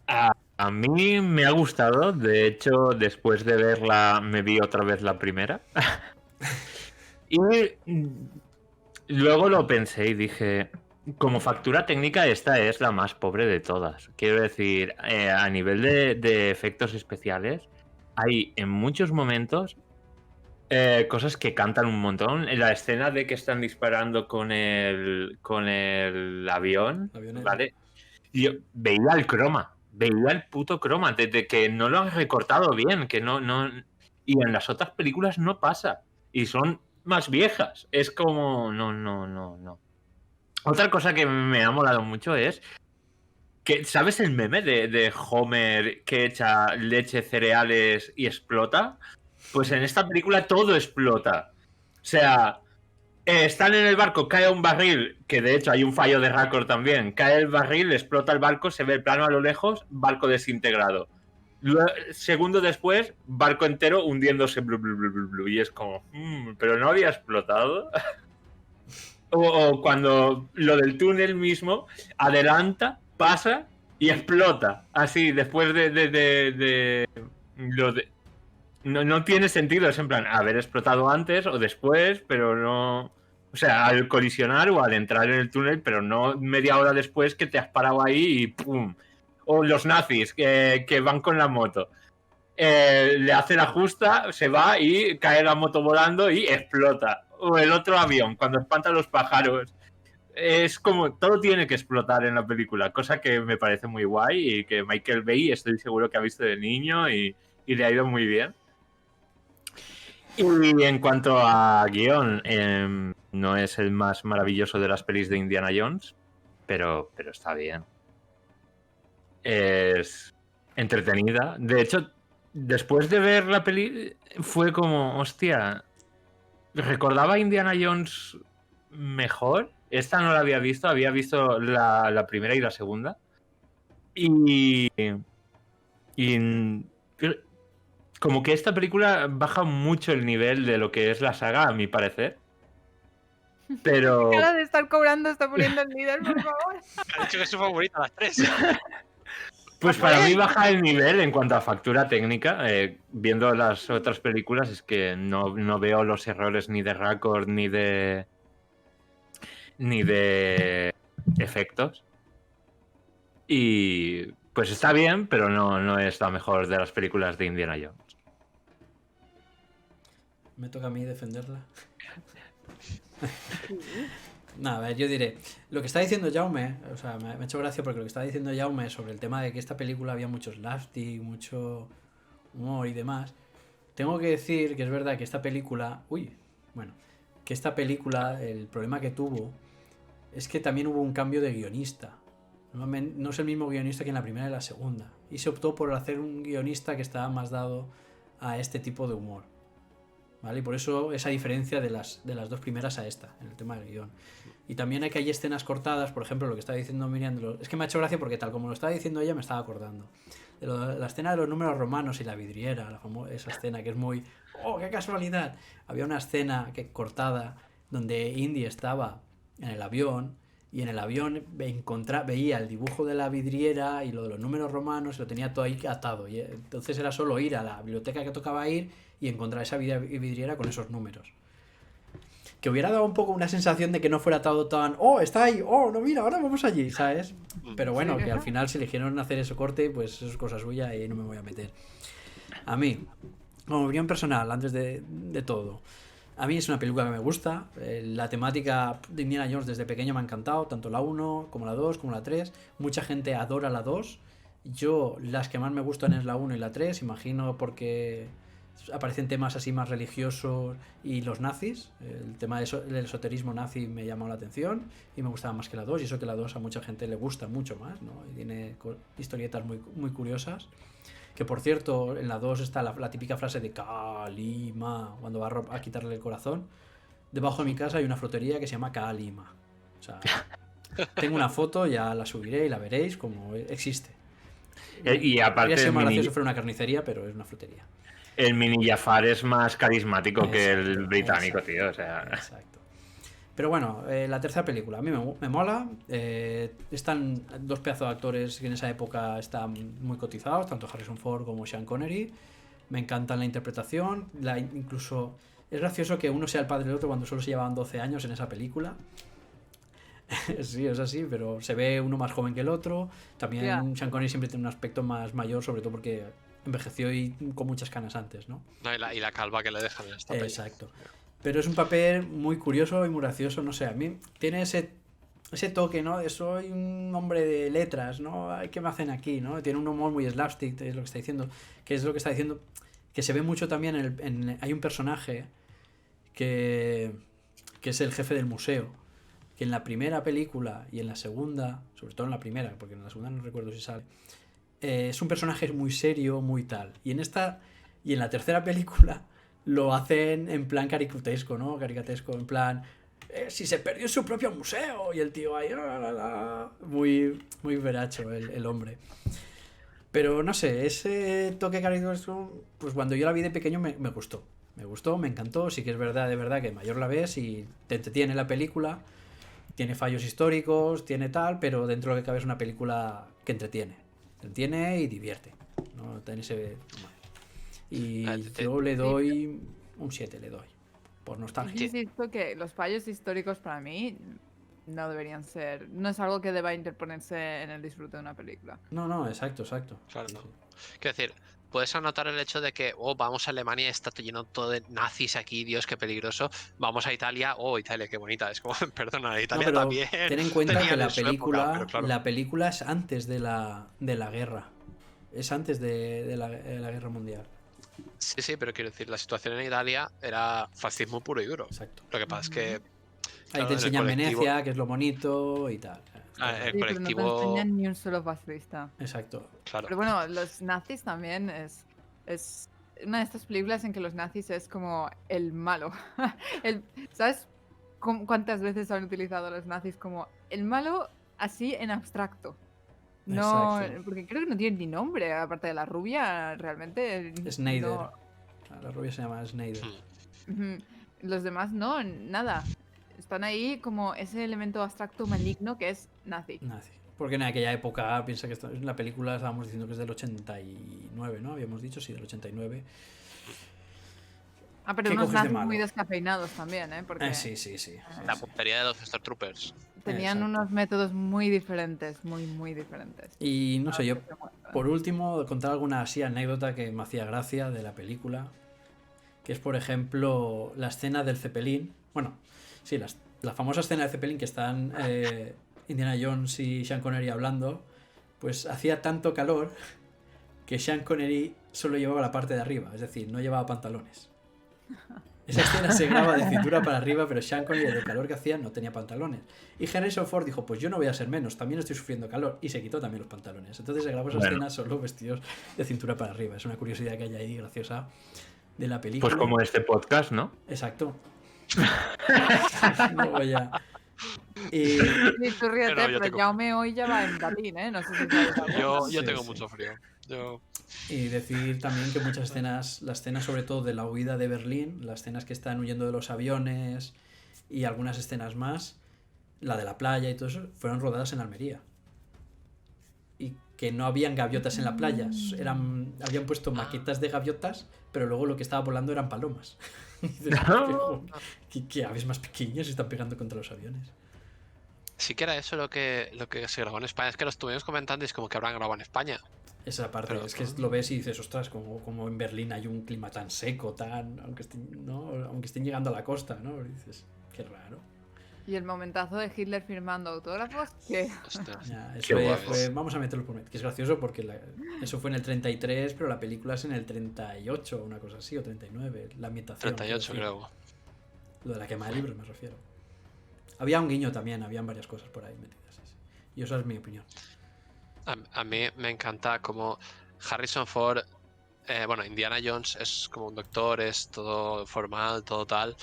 A mí me ha gustado, de hecho, después de verla me vi otra vez la primera. Y luego lo pensé y dije, como factura técnica esta es la más pobre de todas. Quiero decir, a nivel de efectos especiales, hay en muchos momentos cosas que cantan un montón. En la escena de que están disparando con el avión, La avioneta. ¿vale? Yo veía el croma. veía el puto croma, de que no lo han recortado bien, que no... Y en las otras películas no pasa. Y son más viejas. Es como... No. Otra cosa que me ha molado mucho es que, ¿sabes el meme de Homer que echa leche, cereales y explota? Pues en esta película todo explota. O sea, están en el barco, cae un barril, que de hecho hay un fallo de récord también. Cae el barril, explota el barco, se ve el plano a lo lejos, barco desintegrado. Segundo después, barco entero hundiéndose, blu, blu, blu, blu, blu, y es como, pero no había explotado. o cuando lo del túnel mismo adelanta, pasa y explota. Así, después de lo de... No tiene sentido, es en plan haber explotado antes o después, pero no... O sea, al colisionar o al entrar en el túnel, pero no media hora después que te has parado ahí y ¡pum! O los nazis que van con la moto. Le hace la justa, se va y cae la moto volando y explota. O el otro avión, cuando espanta a los pájaros. Es como, todo tiene que explotar en la película, cosa que me parece muy guay y que Michael Bay estoy seguro que ha visto de niño y le ha ido muy bien. Y en cuanto a guión, no es el más maravilloso de las pelis de Indiana Jones, pero está bien. Es entretenida. De hecho, después de ver la peli, fue como, hostia, recordaba a Indiana Jones mejor. Esta no la había visto la primera y la segunda. Y como que esta película baja mucho el nivel de lo que es la saga, a mi parecer. Pero... Cara de estar cobrando está poniendo el líder, por favor. Ha dicho que es su favorita, las tres. Pues para mí baja el nivel en cuanto a factura técnica. Viendo las otras películas es que no veo los errores ni de récord ni de efectos. Y pues está bien, pero no es la mejor de las películas de Indiana Jones. Me toca a mí defenderla. Nada, a ver, yo diré, lo que está diciendo Jaume, o sea, me ha hecho gracia porque lo que está diciendo Jaume sobre el tema de que esta película había mucho slapstick, mucho humor y demás, tengo que decir que es verdad que esta película, el problema que tuvo es que también hubo un cambio de guionista. No es el mismo guionista que en la primera y la segunda, y se optó por hacer un guionista que estaba más dado a este tipo de humor. ¿Vale? Y por eso esa diferencia de las dos primeras a esta, en el tema del guión. Y también hay escenas cortadas, por ejemplo, lo que está diciendo Miriam, es que me ha hecho gracia porque tal como lo estaba diciendo ella me estaba acordando. De la escena de los números romanos y la vidriera, esa escena que es muy... ¡Oh, qué casualidad! Había una escena cortada donde Indy estaba en el avión y en el avión veía el dibujo de la vidriera y lo de los números romanos y lo tenía todo ahí atado. Y entonces era solo ir a la biblioteca que tocaba ir y encontrar esa vidriera con esos números. Que hubiera dado un poco una sensación de que no fuera todo tan... ¡Oh, está ahí! ¡Oh, no, mira, ahora vamos allí! ¿Sabes? Pero bueno, que al final si eligieron hacer ese corte, pues eso es cosa suya y no me voy a meter. A mí, como opinión personal, antes de todo, a mí es una película que me gusta. La temática de Indiana Jones desde pequeño me ha encantado, tanto la 1 como la 2 como la 3. Mucha gente adora la 2. Yo, las que más me gustan es la 1 y la 3, imagino porque aparecen temas así más religiosos y los nazis. El tema del esoterismo nazi me llamó la atención y me gustaba más que la 2, y eso que la 2 a mucha gente le gusta mucho más, ¿no? Y tiene historietas muy, muy curiosas. Que por cierto, en la 2 está la típica frase de Kalima, cuando va a quitarle el corazón. Debajo de mi casa hay una frutería que se llama Kalima. O sea, tengo una foto, ya la subiré y la veréis como existe. Y aparte habría sido más gracioso fuera una carnicería, pero es una frutería. El mini Jafar es más carismático que el británico, exacto, tío. O sea... Exacto. Pero bueno, la tercera película a mí me mola. Están dos pedazos de actores que en esa época están muy cotizados, tanto Harrison Ford como Sean Connery. Me encantan la interpretación. Incluso es gracioso que uno sea el padre del otro cuando solo se llevaban 12 años en esa película. Sí, es así, pero se ve uno más joven que el otro. También Sean Connery siempre tiene un aspecto más mayor, sobre todo porque envejeció y con muchas canas antes, ¿no? Y la calva que le dejan en esta película. Exacto. Pero es un papel muy curioso y muy gracioso, no sé, a mí tiene ese toque, ¿no? De soy un hombre de letras, ¿no? Ay, ¿qué me hacen aquí, ¿no? Tiene un humor muy slapstick, es lo que está diciendo. Que es lo que está diciendo. Que se ve mucho también hay un personaje que es el jefe del museo. Que en la primera película y en la segunda, sobre todo en la primera, porque en la segunda no recuerdo si sale, es un personaje muy serio, muy tal. Y en la tercera película lo hacen en plan caricatesco, ¿no? Caricatesco, en plan, si se perdió en su propio museo. Y el tío ahí, muy, muy veracho el hombre. Pero no sé, ese toque caricaturesco, pues cuando yo la vi de pequeño me gustó. Me gustó, me encantó. Sí que es verdad, de verdad, que mayor la ves y te entretiene la película. Tiene fallos históricos, tiene tal, pero dentro de lo que cabe es una película que entretiene. Entretiene y divierte. ¿No? Tiene ese... Y yo le doy un 7, le doy. Por nostalgia. Insisto que los fallos históricos para mí no deberían ser... No es algo que deba interponerse en el disfrute de una película. No, exacto. Claro, Sí, no. sí. Quiero decir, puedes anotar el hecho de que, vamos a Alemania, está lleno todo de nazis aquí, Dios, qué peligroso. Vamos a Italia, Italia, qué bonita. Es como, perdona, Italia pero también. ten en cuenta que tenían en su época, pero claro. la película es antes de la guerra. Es antes de la guerra mundial. Sí, pero quiero decir, la situación en Italia era fascismo puro y duro. Exacto. Lo que pasa es que... Ahí claro, te en el enseñan colectivo- Venecia, que es lo bonito y tal. el Sí, pero no te colectivo... enseñan ni un solo fascista. Exacto. Claro. Pero bueno, los nazis también es una de estas películas en que los nazis es como el malo. ¿Sabes cuántas veces han utilizado a los nazis como el malo así en abstracto? No, Exacto. porque creo que no tienen ni nombre, aparte de la rubia, realmente. Snyder. no- La rubia se llama Snyder. Hmm. Ujú. Los demás no, nada. Están ahí como ese elemento abstracto maligno que es nazi. Nazi. Porque en aquella época, piensa que la película estábamos diciendo que es del 89, ¿no? Habíamos dicho, sí, del 89. Ah, pero ¿Qué unos coges de nazis muy malo? descafeinados también, ¿eh? Porque Sí. La puntería de los Stormtroopers. tenían Exacto. unos métodos muy diferentes, muy diferentes. Y no sé, yo Se muestran. por último contar alguna así anécdota que me hacía gracia de la película. Que es, por ejemplo, la escena del Zeppelin. Bueno, sí, la famosa escena del Zeppelin que están Indiana Jones y Sean Connery hablando. Pues hacía tanto calor que Sean Connery solo llevaba la parte de arriba, es decir, no llevaba pantalones. Esa escena se graba de cintura para arriba, pero Sean Connery, del calor que hacía, no tenía pantalones. Y Harrison Ford dijo, pues yo no voy a ser menos, también estoy sufriendo calor. Y se quitó también los pantalones. Entonces se grabó esa escena solo vestidos de cintura para arriba. Es una curiosidad que hay ahí graciosa de la película. Pues como este podcast, ¿no? Exacto. No voy a... Y... Sí, tú ríete, Pero yo pero tengo- Jaume hoy ya va en Berlín, ¿eh? No sé si sabes algo. Yo Sí, tengo sí. mucho frío. Y decir también que muchas escenas, las escenas sobre todo de la huida de Berlín, las escenas que están huyendo de los aviones y algunas escenas más, la de la playa y todo eso, fueron rodadas en Almería. Y que no habían gaviotas en la playa, habían puesto maquetas de gaviotas, pero luego lo que estaba volando eran palomas. Y dices, No. ¿qué aves más pequeñas se están pegando contra los aviones? Sí que era eso lo que se grabó en España. Es que lo estuvimos comentando y es como que habrán grabado en España. Esa parte, Pero- es que lo ves y dices, ostras, como en Berlín hay un clima tan seco, aunque estén llegando a la costa, ¿no? Y dices, qué raro. Y el momentazo de Hitler firmando autógrafos, que Hostia. Ya, Qué fue, vamos a meterlo por medio, que es gracioso porque eso fue en el 33, pero la película es en el 38, una cosa así, o 39, la ambientación. 38 quiero decir. creo. Lo de la quema de libros me refiero. Había un guiño también, habían varias cosas por ahí metidas. Sí. Y esa es mi opinión. A mí me encanta como Harrison Ford, bueno, Indiana Jones es como un doctor, es todo formal, todo tal,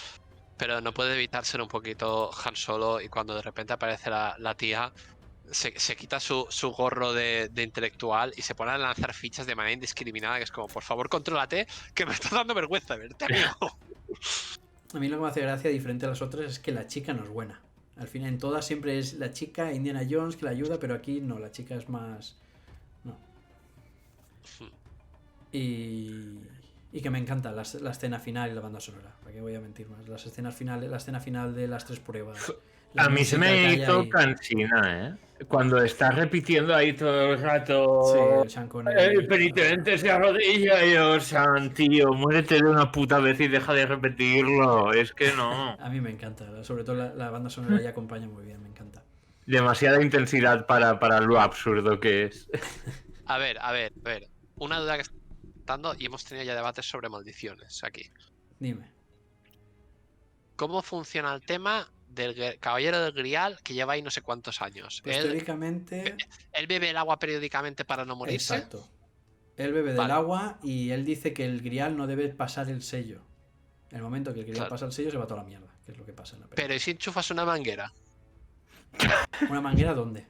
pero no puede evitar ser un poquito Han Solo y cuando de repente aparece la tía, se quita su gorro de intelectual y se pone a lanzar fichas de manera indiscriminada, que es como, por favor, contrólate, que me está dando vergüenza verte, amigo. A mí lo que me hace gracia, diferente a las otras, es que la chica no es buena. Al final, en todas siempre es la chica Indiana Jones que la ayuda, pero aquí no, la chica es más... No. Y que me encanta la escena final y la banda sonora. ¿Para qué voy a mentir más? Las escenas finales, la escena final de las 3 pruebas. La A mí se música me que hay hizo ahí. cansina, ¿eh? Cuando está repitiendo ahí todo el rato. Sí, el Sean Connery. El penitente se arrodilla y yo, San, tío, muérete de una puta vez y deja de repetirlo. Es que no. A mí me encanta, sobre todo la banda sonora ya acompaña muy bien, me encanta. demasiada intensidad para lo absurdo que es. A ver. Una duda que está dando, y hemos tenido ya debates sobre maldiciones aquí. Dime. ¿Cómo funciona el tema del Caballero del Grial que lleva ahí no sé cuántos años? Pues teóricamente. ¿Él bebe el agua periódicamente para no morirse? Exacto. Él bebe del Vale. agua y él dice que el grial no debe pasar el sello. En el momento que el grial Claro. pasa el sello se va toda la mierda, que es lo que pasa en la Pero película. ¿y si enchufas una manguera? ¿Una manguera dónde?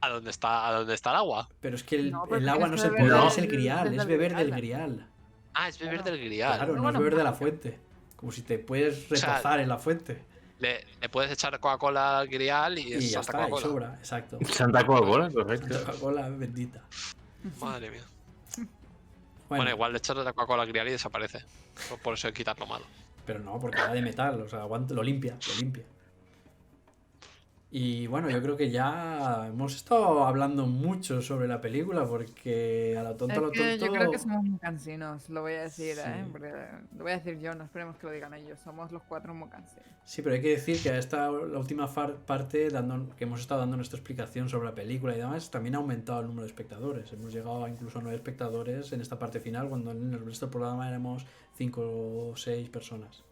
¿A dónde está el agua? Pero es que el, No, pero el agua no tienes es el que poder, beber es el del- grial, desde es el beber del grial. grial. Ah, es beber Claro. del grial. Claro, no es Bueno, beber de la mágica. fuente. Como si te puedes O sea, retozar en la fuente. Le puedes echar Coca-Cola al grial y Y es ya Santa está, y Coca-Cola. sobra, exacto. Santa Coca-Cola, correcto. Coca-Cola bendita. Madre mía. Bueno, Bueno, igual le echas la Coca-Cola al grial y desaparece. Por eso hay que quitar lo malo. pero no, porque va de metal, o sea, lo limpia. Y bueno, yo creo que ya hemos estado hablando mucho sobre la película porque a lo tonto, a lo Es que tonto. yo creo que somos muy cansinos, lo voy a decir, Sí. porque lo voy a decir yo, no esperemos que lo digan ellos. Somos los 4 muy cansinos. Sí, pero hay que decir que la última parte que hemos estado dando nuestra explicación sobre la película y demás, también ha aumentado el número de espectadores. Hemos llegado incluso a 9 espectadores en esta parte final, cuando en el resto del programa éramos 5 o 6 personas.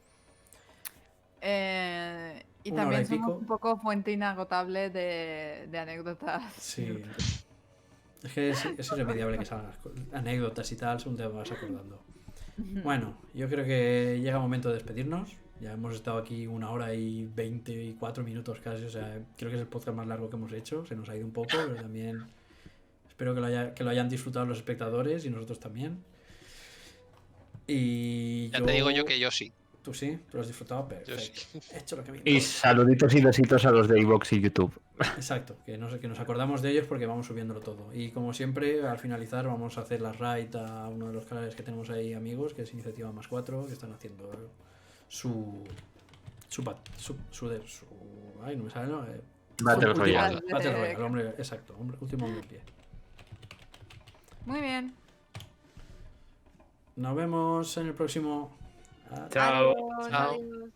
Y Una hora y también somos pico. un poco fuente inagotable de anécdotas. Sí. Es que es irremediable que salgan anécdotas y tal, según te vas acordando. Bueno, yo creo que llega el momento de despedirnos. Ya hemos estado aquí 1 hora y 24 minutos casi. O sea, creo que es el podcast más largo que hemos hecho. Se nos ha ido un poco, pero también espero que lo hayan disfrutado los espectadores y nosotros también. Y Ya te digo yo que yo sí. Tú sí, tú lo has disfrutado, Yo perfecto. sí. He hecho lo que me Y importa. saluditos y besitos a los de iVoox y YouTube. Exacto, que nos acordamos de ellos porque vamos subiéndolo todo. Y como siempre, al finalizar vamos a hacer la raid a uno de los canales que tenemos ahí amigos, que es Iniciativa Más 4, que están haciendo ay, no me sale, ¿no? Battle Último- Royale. Battle Royale, hombre, exacto, último hombre en pie. Muy bien. Nos vemos en el próximo. Chao. Adiós, Chao. adiós.